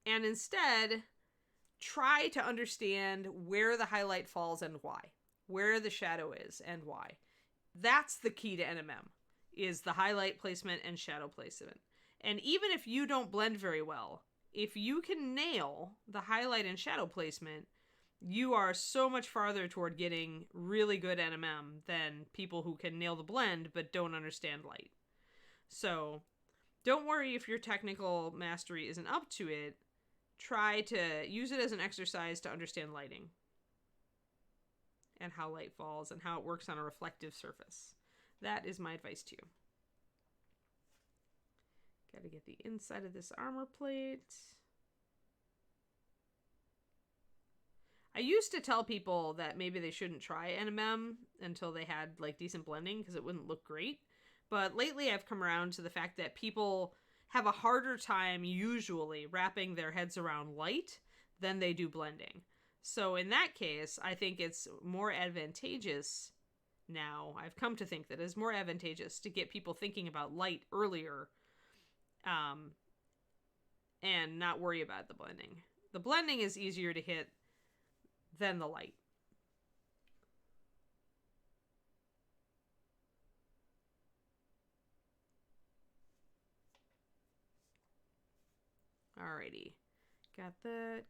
and instead try to understand where the highlight falls and why, where the shadow is and why. That's the key to NMM, is the highlight placement and shadow placement. And even if you don't blend very well, if you can nail the highlight and shadow placement, you are so much farther toward getting really good NMM than people who can nail the blend but don't understand light. So don't worry if your technical mastery isn't up to it. Try to use it as an exercise to understand lighting and how light falls and how it works on a reflective surface. That is my advice to you. Got to get the inside of this armor plate. I used to tell people that maybe they shouldn't try NMM until they had like decent blending because it wouldn't look great. But lately I've come around to the fact that people have a harder time usually wrapping their heads around light than they do blending. So in that case, I think it's more advantageous now. I've come to think that it's more advantageous to get people thinking about light earlier and not worry about the blending. The blending is easier to hit than the light. Alrighty. Got that,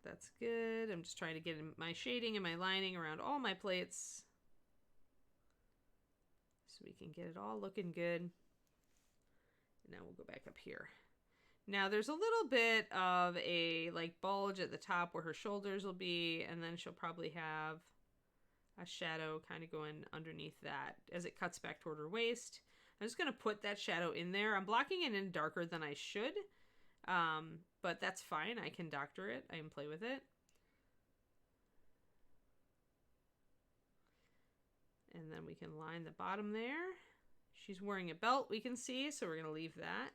that's good. I'm just trying to get my shading and my lining around all my plates so we can get it all looking good. And now we'll go back up here. Now there's a little bit of a like bulge at the top where her shoulders will be, and then she'll probably have a shadow kind of going underneath that as it cuts back toward her waist. I'm just going to put that shadow in there. I'm blocking it in darker than I should. But that's fine. I can doctor it. I can play with it. And then we can line the bottom there. She's wearing a belt, we can see, so we're going to leave that.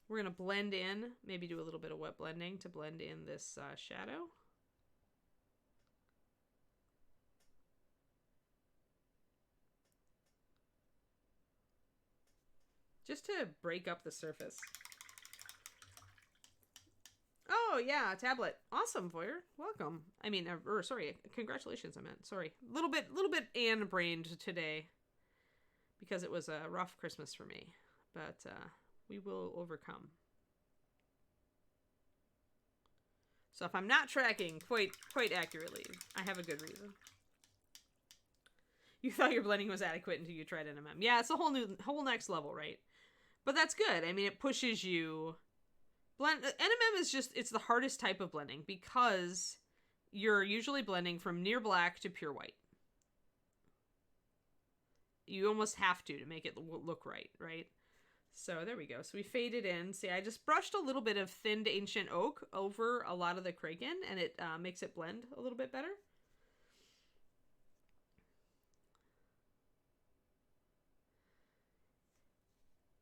We're going to blend in, maybe do a little bit of wet blending to blend in this shadow. Just to break up the surface. Oh, yeah, tablet. Awesome, Voyer. Welcome. I mean, sorry, congratulations, I meant. Sorry. Little bit Anne-brained today because it was a rough Christmas for me, but we will overcome. So if I'm not tracking quite accurately, I have a good reason. You thought your blending was adequate until you tried NMM. Yeah, it's a whole next level, right? But that's good. I mean, it pushes you. NMM is just, it's the hardest type of blending because you're usually blending from near black to pure white. You almost have to make it look right, right? So there we go. So we faded in. See, I just brushed a little bit of thinned ancient oak over a lot of the Kraken, and it makes it blend a little bit better.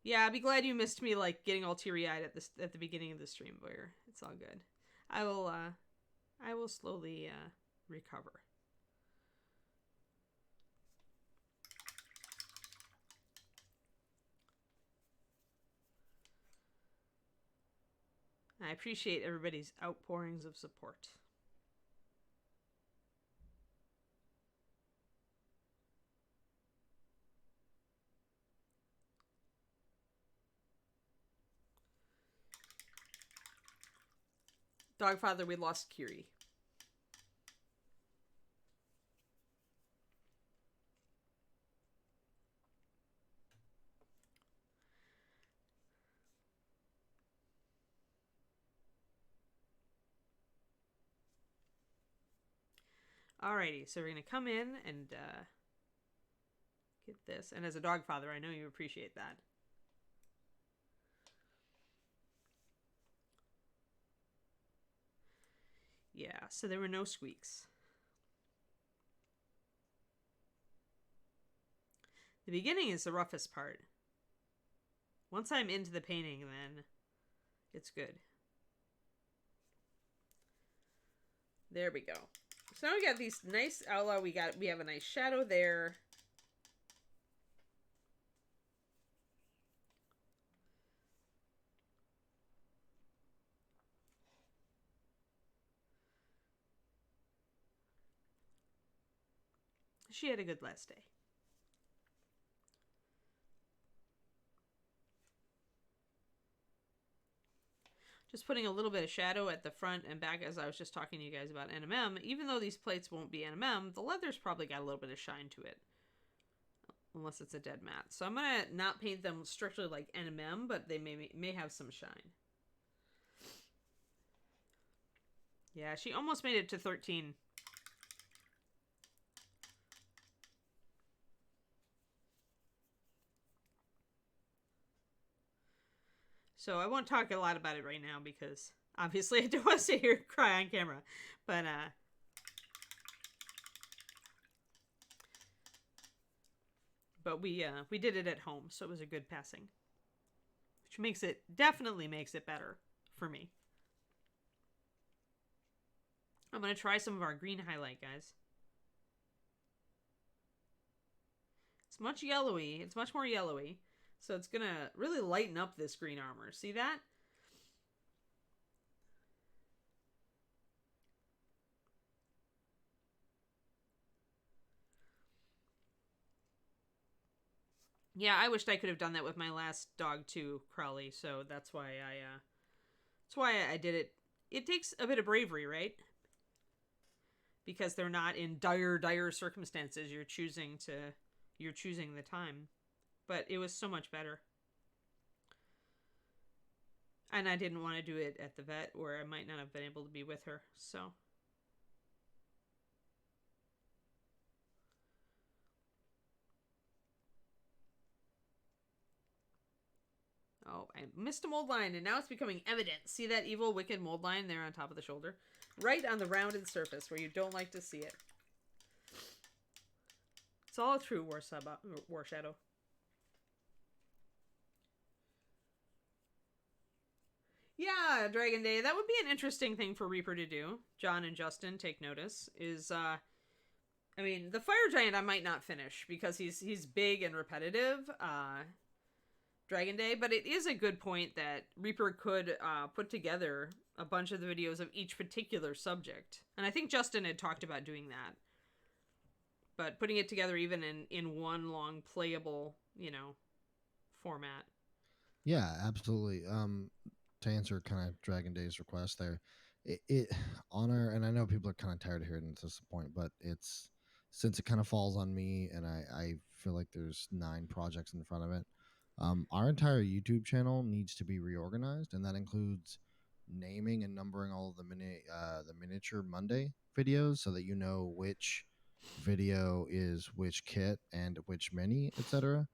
Yeah, I'd be glad you missed me like getting all teary-eyed at the beginning of the stream, Boyer. It's all good. I will slowly recover. I appreciate everybody's outpourings of support. Dogfather, we lost Kiri. Alrighty, so we're going to come in and get this. And as a Dogfather, I know you appreciate that. Yeah, so there were no squeaks. The beginning is the roughest part. Once I'm into the painting, then it's good. There we go. So now we got these nice outlaw. We have a nice shadow there. She had a good last day. Just putting a little bit of shadow at the front and back, as I was just talking to you guys about NMM. Even though these plates won't be NMM, the leather's probably got a little bit of shine to it. Unless it's a dead matte. So I'm going to not paint them strictly like NMM, but they may have some shine. Yeah, she almost made it to 13. So I won't talk a lot about it right now because obviously I don't want to sit here and cry on camera. But we did it at home, so it was a good passing. Which definitely makes it better for me. I'm going to try some of our green highlight, guys. It's much yellowy. It's much more yellowy. So it's going to really lighten up this green armor. See that? Yeah, I wished I could have done that with my last dog too, Crowley. So that's why I did it. It takes a bit of bravery, right? Because they're not in dire circumstances. You're choosing the time. But it was so much better. And I didn't want to do it at the vet where I might not have been able to be with her. So. Oh, I missed a mold line and now it's becoming evident. See that evil, wicked mold line there on top of the shoulder? Right on the rounded surface where you don't like to see it. It's all a true war shadow. Yeah, Dragon Day. That would be an interesting thing for Reaper to do. John and Justin, take notice. I mean, the Fire Giant I might not finish because he's big and repetitive. Dragon Day, but it is a good point that Reaper could put together a bunch of the videos of each particular subject. And I think Justin had talked about doing that. But putting it together even in one long playable, format. Yeah, absolutely. To answer kind of Dragon Day's request there, it honor, and I know people are kind of tired of hearing this point, but since it kind of falls on me and I feel like there's 9 projects in front of it, Our entire YouTube channel needs to be reorganized, and that includes naming and numbering all of the miniature Monday videos so that you know which video is which kit and which mini, etc.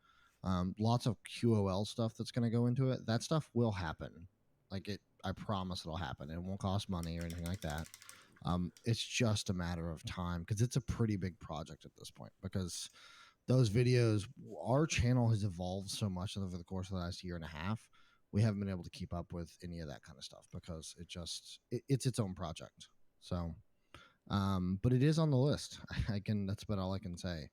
Lots of QOL stuff that's going to go into it. That stuff will happen. I promise it'll happen. It won't cost money or anything like that. It's just a matter of time because it's a pretty big project at this point. Because those videos, our channel has evolved so much over the course of the last year and a half. We haven't been able to keep up with any of that kind of stuff because it's its own project. So, but it is on the list. That's about all I can say.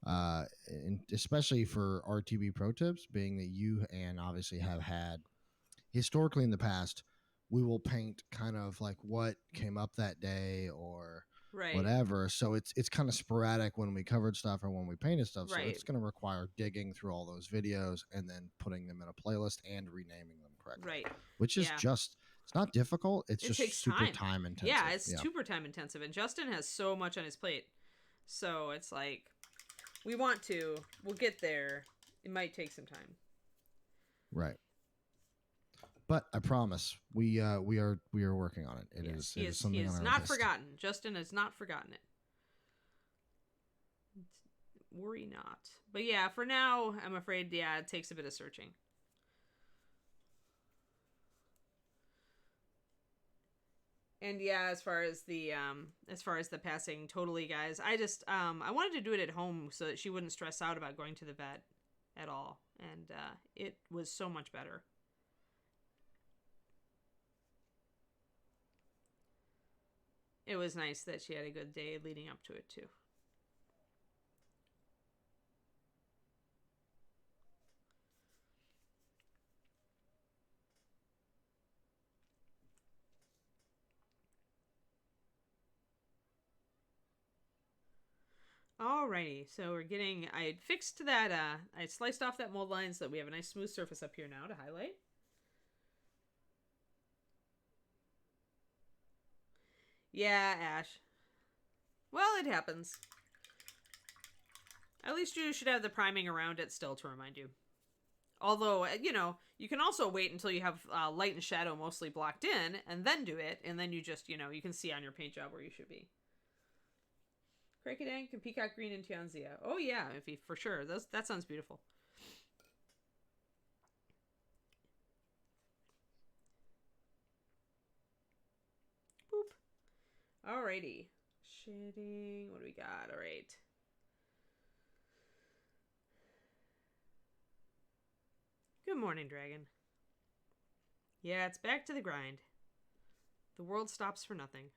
And especially for RTB pro tips, being that you and obviously have had historically in the past, we will paint kind of like what came up that day or Right. whatever. So it's kind of sporadic when we covered stuff or when we painted stuff. So Right. it's going to require digging through all those videos and then putting them in a playlist and renaming them correctly. Right. Which is it's not difficult. It's it just takes super time intensive. Yeah, it's super time intensive. And Justin has so much on his plate. So it's like, we'll get there. It might take some time. Right. But I promise we are working on it. It is something on our not list. forgotten. Justin has not forgotten it. Worry not. But yeah, for now, I'm afraid it takes a bit of searching. And yeah, as far as the passing, totally, guys. I just I wanted to do it at home so that she wouldn't stress out about going to the vet at all, and it was so much better. It was nice that she had a good day leading up to it, too. Alrighty, so I fixed that, I sliced off that mold line so that we have a nice smooth surface up here now to highlight. Yeah, Ash. Well, it happens. At least you should have the priming around it still to remind you. Although, you can also wait until you have light and shadow mostly blocked in, and then do it, and then you just, you can see on your paint job where you should be. Cricket and Peacock Green and Tianzia. Oh yeah, for sure. That sounds beautiful. Boop. Alrighty. Shading. What do we got? Alright. Good morning, Dragon. Yeah, it's back to the grind. The world stops for nothing.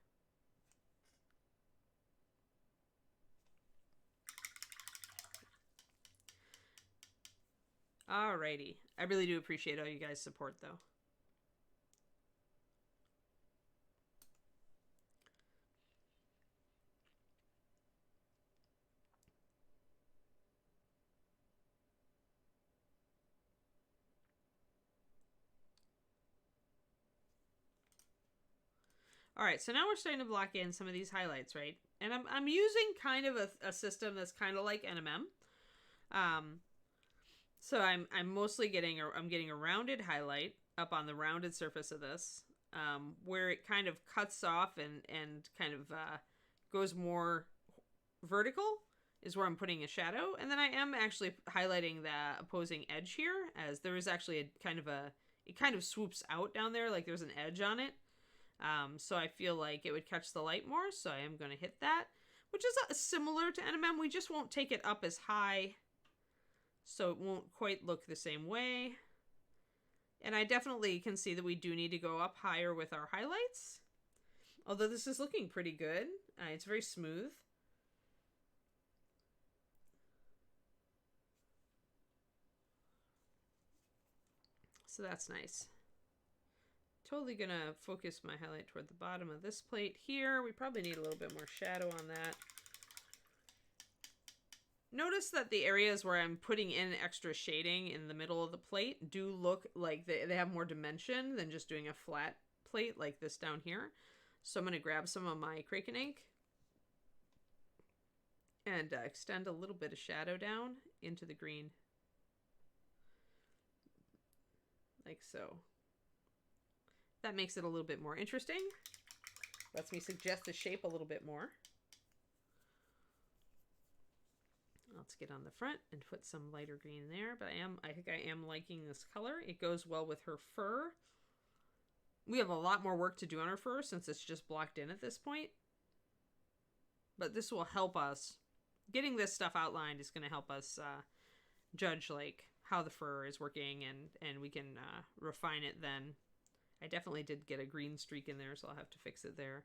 Alrighty. I really do appreciate all you guys' support, though. Alright, so now we're starting to block in some of these highlights, right? And I'm using kind of a system that's kind of like NMM. So I'm mostly getting a rounded highlight up on the rounded surface of this, where it kind of cuts off and kind of goes more vertical is where I'm putting a shadow, and then I am actually highlighting the opposing edge here, as there is actually it kind of swoops out down there, like there's an edge on it. So I feel like it would catch the light more, so I am going to hit that, which is similar to NMM. We just won't take it up as high, so it won't quite look the same way. And I definitely can see that we do need to go up higher with our highlights, although this is looking pretty good. It's very smooth. So that's nice. Totally gonna focus my highlight toward the bottom of this plate here. We probably need a little bit more shadow on that. Notice that the areas where I'm putting in extra shading in the middle of the plate do look like they have more dimension than just doing a flat plate like this down here. So I'm going to grab some of my Kraken ink and extend a little bit of shadow down into the green. like so. That makes it a little bit more interesting. Lets me suggest the shape a little bit more. Let's get on the front and put some lighter green there, but I think I am liking this color. It goes well with her fur. We have a lot more work to do on her fur since it's just blocked in at this point. But this will help us. Getting this stuff outlined is going to help us judge like how the fur is working, and we can refine it then. I definitely did get a green streak in there, so I'll have to fix it there.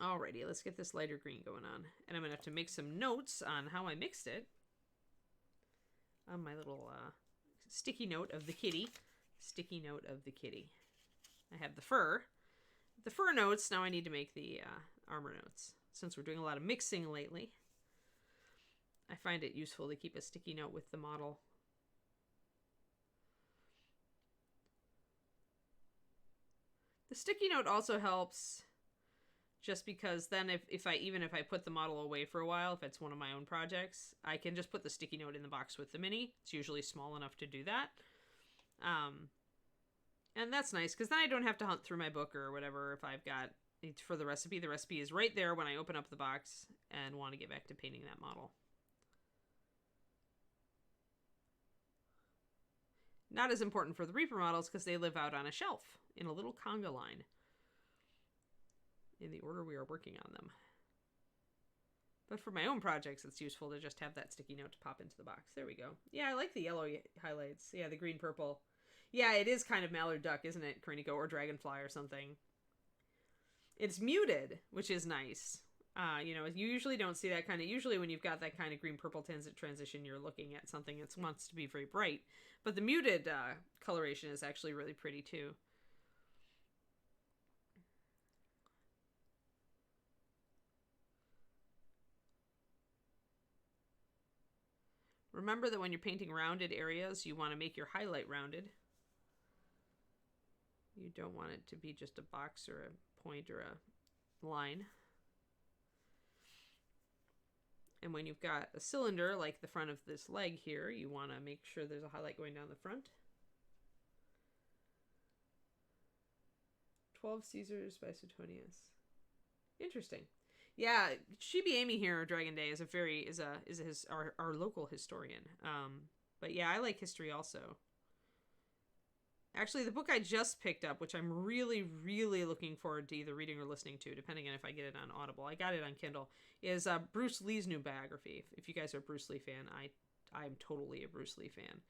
Alrighty, let's get this lighter green going on. And I'm going to have to make some notes on how I mixed it. On my little sticky note of the kitty. Sticky note of the kitty. I have the fur. The fur notes, now I need to make the armor notes. Since we're doing a lot of mixing lately, I find it useful to keep a sticky note with the model. The sticky note also helps just because then if I put the model away for a while, if it's one of my own projects, I can just put the sticky note in the box with the mini. It's usually small enough to do that. And that's nice because then I don't have to hunt through my book or whatever if I've got it for the recipe. The recipe is right there when I open up the box and want to get back to painting that model. Not as important for the Reaper models because they live out on a shelf in a little conga line in the order we are working on them. But for my own projects, it's useful to just have that sticky note to pop into the box. There we go. Yeah, I like the yellow highlights. Yeah, the green-purple. Yeah, it is kind of mallard duck, isn't it, Karinico? Or dragonfly or something. It's muted, which is nice. You know, you usually don't see that kind of... Usually when you've got that kind of green-purple transition, you're looking at something that wants to be very bright. But the muted coloration is actually really pretty, too. Remember that when you're painting rounded areas, you want to make your highlight rounded. You don't want it to be just a box or a point or a line. And when you've got a cylinder, like the front of this leg here, you want to make sure there's a highlight going down the front. 12 Caesars by Suetonius. Interesting. Yeah, Chibi Amy here, Dragon Day, is our local historian. But yeah, I like history also. Actually, the book I just picked up, which I'm really, really looking forward to either reading or listening to, depending on if I get it on Audible. I got it on Kindle. Is Bruce Lee's new biography. If you guys are a Bruce Lee fan, I'm totally a Bruce Lee fan.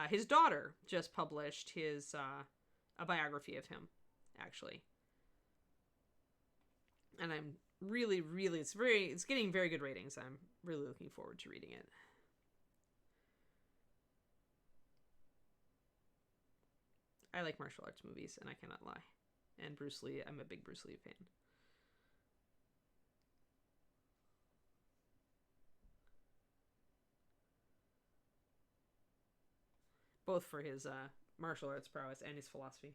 His daughter just published his a biography of him, actually. And I'm really, really, it's getting very good ratings. I'm really looking forward to reading it. I like martial arts movies, and I cannot lie. And Bruce Lee, I'm a big Bruce Lee fan. Both for his martial arts prowess and his philosophy.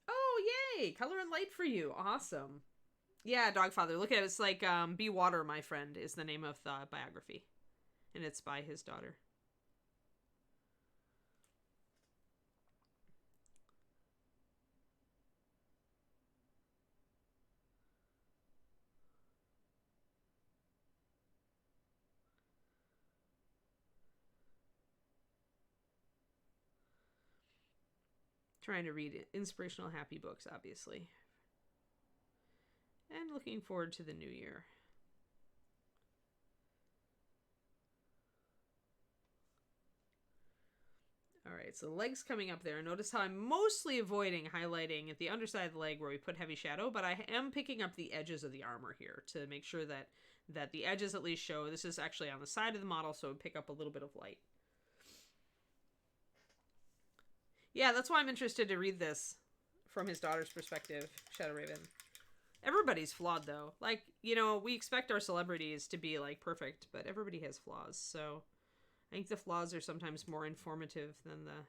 Oh, yay! Color and light for you. Awesome. Yeah, Dogfather. Look at it. It's like Be Water, My Friend is the name of the biography. And it's by his daughter. Trying to read inspirational, happy books, obviously. And looking forward to the new year. Alright, so the leg's coming up there. Notice how I'm mostly avoiding highlighting at the underside of the leg where we put heavy shadow, but I am picking up the edges of the armor here to make sure that the edges at least show. This is actually on the side of the model, so it would pick up a little bit of light. Yeah, that's why I'm interested to read this from his daughter's perspective, Shadow Raven. Everybody's flawed, though. Like, you know, we expect our celebrities to be, like, perfect, but everybody has flaws, so I think the flaws are sometimes more informative than the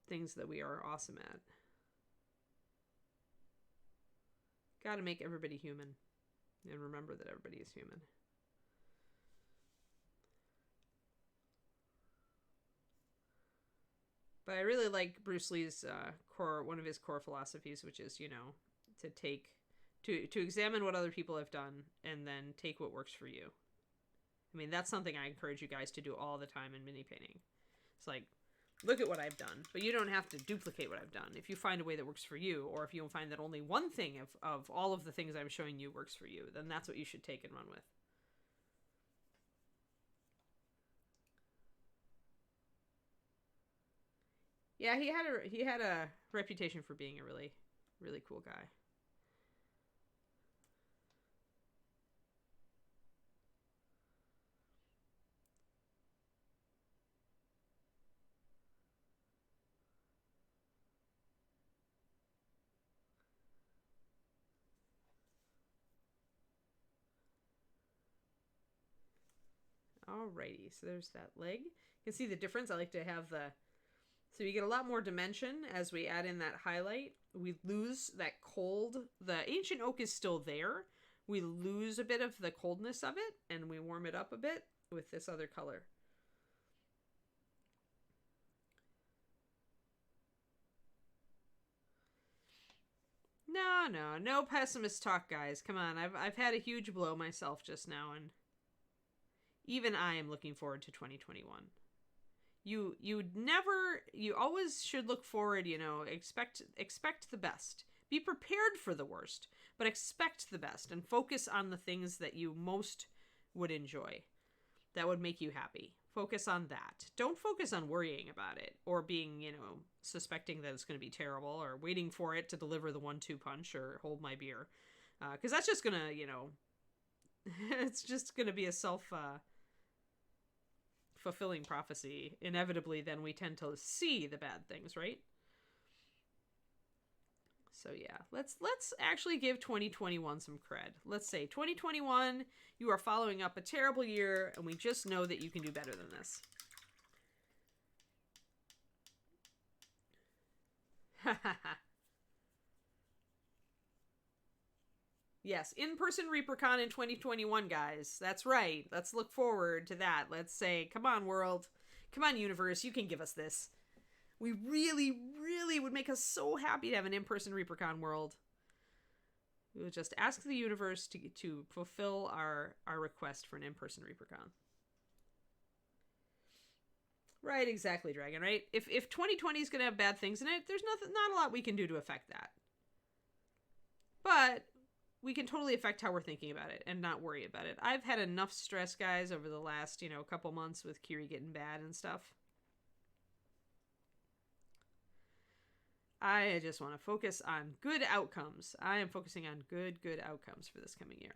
things that we are awesome at. Gotta make everybody human, and remember that everybody is human. But I really like Bruce Lee's one of his core philosophies, which is, to to examine what other people have done and then take what works for you. I mean, that's something I encourage you guys to do all the time in mini painting. It's like, look at what I've done, but you don't have to duplicate what I've done. If you find a way that works for you, or if you find that only one thing of all of the things I'm showing you works for you, then that's what you should take and run with. Yeah, he had a reputation for being a really, really cool guy. Alrighty, so there's that leg. You can see the difference. I like to have so you get a lot more dimension as we add in that highlight. We lose that cold. The ancient oak is still there. We lose a bit of the coldness of it, and we warm it up a bit with this other color. No pessimist talk, guys. Come on, I've had a huge blow myself just now, and even I am looking forward to 2021. You always should look forward, expect the best. Be prepared for the worst, but expect the best and focus on the things that you most would enjoy, that would make you happy. Focus on that. Don't focus on worrying about it or being, suspecting that it's going to be terrible or waiting for it to deliver the 1-2 punch or hold my beer. Because that's just going to, it's just going to be a fulfilling prophecy. Inevitably, then we tend to see the bad things, right? So yeah, let's actually give 2021 some cred. Let's say 2021, you are following up a terrible year, and we just know that you can do better than this. Yes, in-person ReaperCon in 2021, guys. That's right. Let's look forward to that. Let's say, come on, world. Come on, universe. You can give us this. We really, really would make us so happy to have an in-person ReaperCon world. We would just ask the universe to fulfill our request for an in-person ReaperCon. Right, exactly, Dragon, right? If 2020 is going to have bad things in it, there's not a lot we can do to affect that. But we can totally affect how we're thinking about it and not worry about it. I've had enough stress, guys, over the last, couple months with Kiri getting bad and stuff. I just want to focus on good outcomes. I am focusing on good outcomes for this coming year.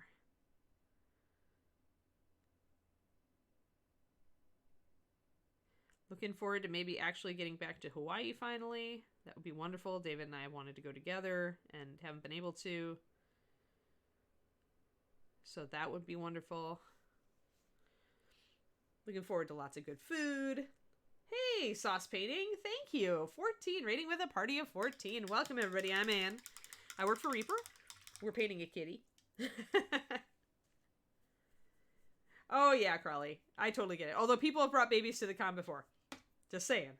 Looking forward to maybe actually getting back to Hawaii finally. That would be wonderful. David and I wanted to go together and haven't been able to. So that would be wonderful. Looking forward to lots of good food. Hey, Sauce Painting, thank you. 14, rating with a party of 14. Welcome, everybody. I'm Ann. I work for Reaper. We're painting a kitty. Oh, yeah, Crawley. I totally get it. Although people have brought babies to the con before. Just saying.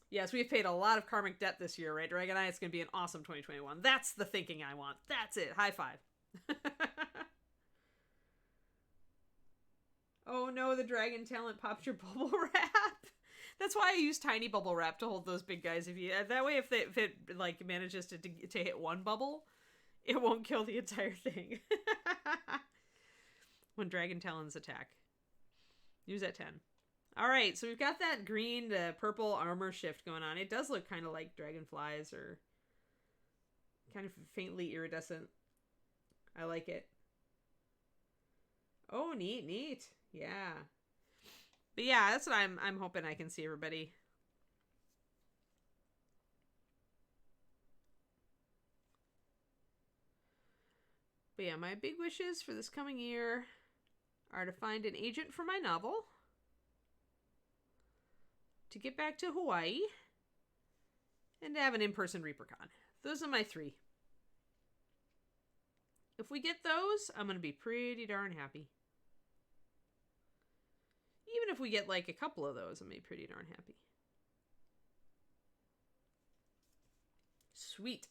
Yes, we've paid a lot of karmic debt this year, right, Dragon Eye? It's going to be an awesome 2021. That's the thinking I want. That's it. High five. Oh no, the dragon talent popped your bubble wrap. That's why I use tiny bubble wrap to hold those big guys. That way, if it like manages to hit one bubble, it won't kill the entire thing. When dragon talons attack, use at 10. All right, so we've got that green to purple armor shift going on. It does look kind of like dragonflies or kind of faintly iridescent. I like it. Oh, neat. Yeah. But yeah, that's what I'm hoping I can see everybody. But yeah, my big wishes for this coming year are to find an agent for my novel, to get back to Hawaii, and to have an in-person ReaperCon. Those are my 3. If we get those, I'm going to be pretty darn happy. Even if we get like a couple of those, I'm going to be pretty darn happy. Sweet.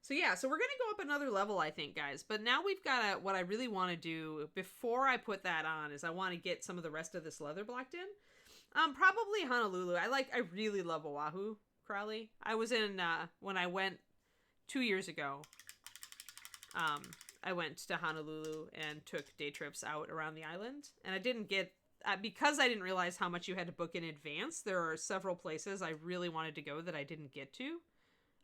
So yeah, so we're going to go up another level, I think, guys. But now we've got what I really want to do before I put that on is I want to get some of the rest of this leather blacked in. Probably Honolulu. I really love Oahu, Crowley. I was in, when I went 2 years ago, I went to Honolulu and took day trips out around the island. And I didn't get, because I didn't realize how much you had to book in advance, there are several places I really wanted to go that I didn't get to.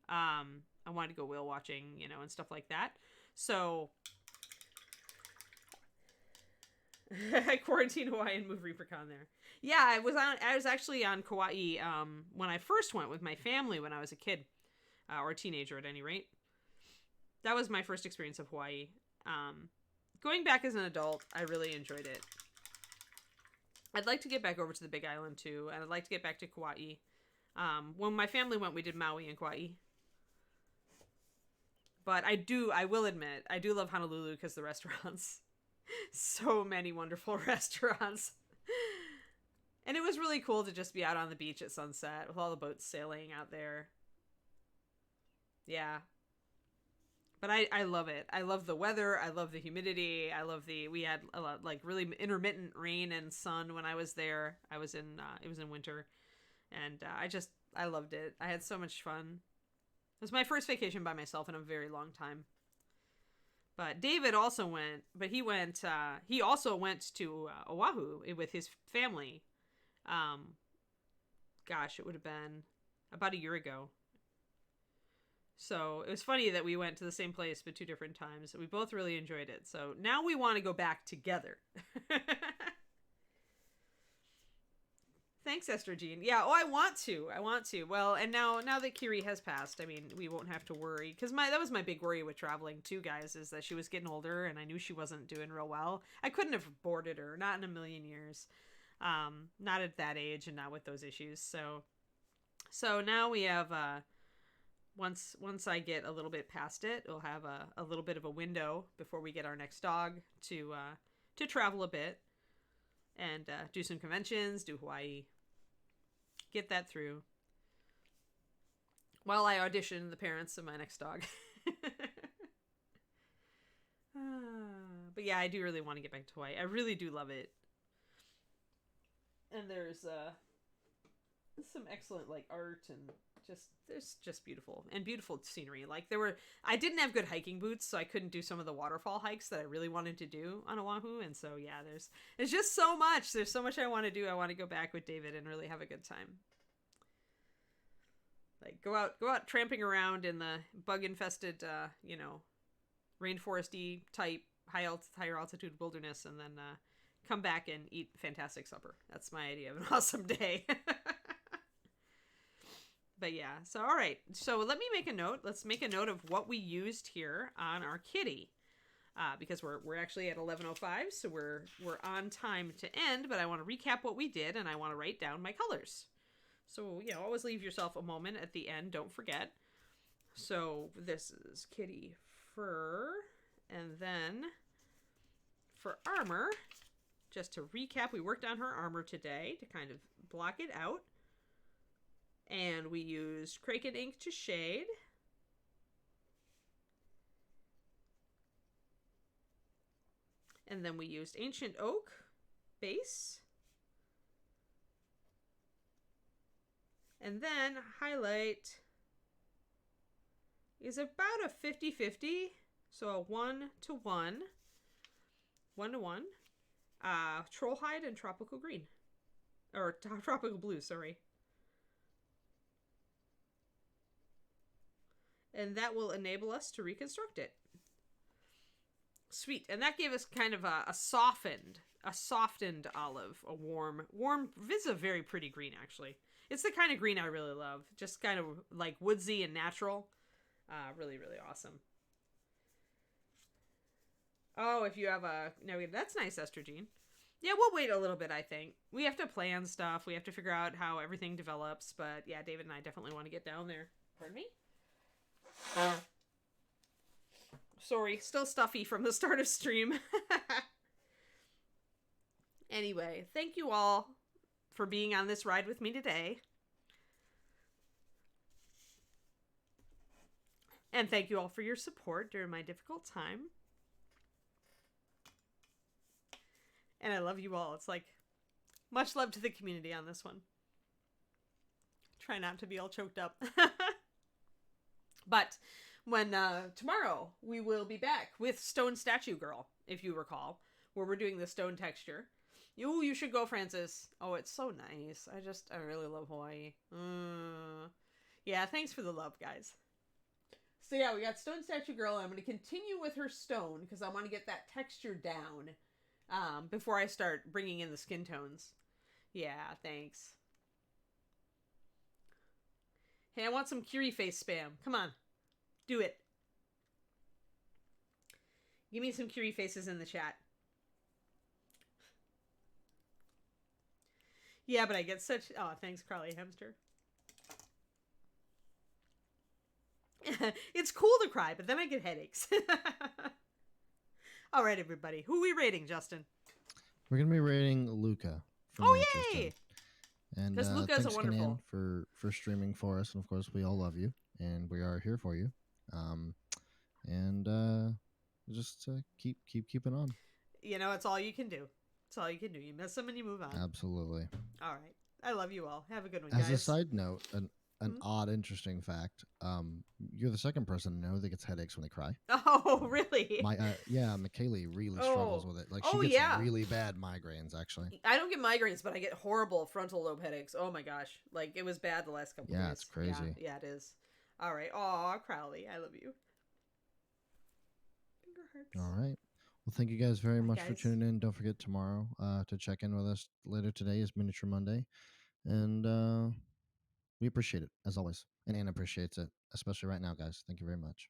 I wanted to go whale watching, you know, and stuff like that. So, quarantine Hawaii and move ReaperCon there. Yeah, I was actually on Kauai, when I first went with my family when I was a kid, or a teenager at any rate. That was my first experience of Hawaii. Going back as an adult, I really enjoyed it. I'd like to get back over to the Big Island too, and I'd like to get back to Kauai. When my family went, we did Maui and Kauai. But I will admit, I do love Honolulu because the restaurants. So many wonderful restaurants. And it was really cool to just be out on the beach at sunset with all the boats sailing out there. Yeah. But I love it. I love the weather. I love the humidity. We had a lot, like really intermittent rain and sun when I was there. It was in winter. And I loved it. I had so much fun. It was my first vacation by myself in a very long time. But David also went, but he also went to Oahu with his family. Gosh, it would have been about a year ago. So it was funny that we went to the same place but 2 different times. We both really enjoyed it. So now we want to go back together. Thanks, Esther Jean. Yeah, I want to. Well, and now that Kiri has passed, I mean, we won't have to worry. Because that was my big worry with traveling too, guys, is that she was getting older and I knew she wasn't doing real well. I couldn't have boarded her, not in a million years. Not at that age and not with those issues. So now we have, once I get a little bit past it, we'll have a little bit of a window before we get our next dog to travel a bit and do some conventions, do Hawaii. Get that through while I audition the parents of my next dog. But yeah, I do really want to get back to Hawaii. I really do love it. And there's some excellent like art and it's just beautiful and beautiful scenery. Like I didn't have good hiking boots, so I couldn't do some of the waterfall hikes that I really wanted to do on Oahu. And so yeah, there's just so much. There's so much I want to do. I want to go back with David and really have a good time. Like go out tramping around in the bug infested, rainforesty type higher altitude wilderness, and then come back and eat fantastic supper. That's my idea of an awesome day. But yeah, so all right. So let me make a note. Let's make a note of what we used here on our kitty. Because we're actually at 11:05, so we're on time to end, but I want to recap what we did and I want to write down my colors. So, always leave yourself a moment at the end, don't forget. So, this is kitty fur, and then for armor, just to recap, we worked on her armor today to kind of block it out. And we used Kraken ink to shade. And then we used Ancient Oak base. And then highlight is about a 50-50. So a 1-to-1. 1-to-1. Troll hide and tropical green. Or tropical blue, sorry. And that will enable us to reconstruct it. Sweet. And that gave us kind of a softened olive, a warm, this is a very pretty green, actually. It's the kind of green I really love. Just kind of like woodsy and natural. Really, really awesome. Oh, if you have that's nice, Esther Jean. Yeah, we'll wait a little bit, I think. We have to plan stuff. We have to figure out how everything develops. But yeah, David and I definitely want to get down there. Pardon me? Sorry, still stuffy from the start of stream. Anyway, thank you all for being on this ride with me today. And thank you all for your support during my difficult time. And I love you all. It's like much love to the community on this one. Try not to be all choked up. But when tomorrow we will be back with Stone Statue Girl, if you recall, where we're doing the stone texture. You should go, Francis. Oh, it's so nice. I really love Hawaii. Yeah, thanks for the love, guys. So yeah, we got Stone Statue Girl. I'm going to continue with her stone because I want to get that texture down before I start bringing in the skin tones. Yeah, thanks. Hey, I want some Curie face spam. Come on. Do it. Give me some Curie faces in the chat. Yeah, but I get such... Oh, thanks, Carly Hamster. It's cool to cry, but then I get headaches. All right, everybody. Who are we rating, Justin? We're going to be rating Luca. Oh, yay! And because Luca is a thanks again, wonderful... for streaming for us. And, of course, we all love you. And we are here for you. Just keep keeping on. You know, it's all you can do. It's all you can do. You miss them and you move on. Absolutely. All right. I love you all. Have a good one, As guys. a side note, an odd, interesting fact. You're the second person to know that gets headaches when they cry. Oh, really? McKaylee really struggles with it. Like she gets really bad migraines. Actually, I don't get migraines, but I get horrible frontal lobe headaches. Oh my gosh, like it was bad the last couple. Yeah, days. it's crazy. Yeah, it is. All right. Aw, Crowley, I love you. Finger hearts. All right. Well, thank you guys very much for tuning in. Don't forget tomorrow to check in with us. Later today is Miniature Monday, and we appreciate it as always, and Anna appreciates it, especially right now, guys. Thank you very much.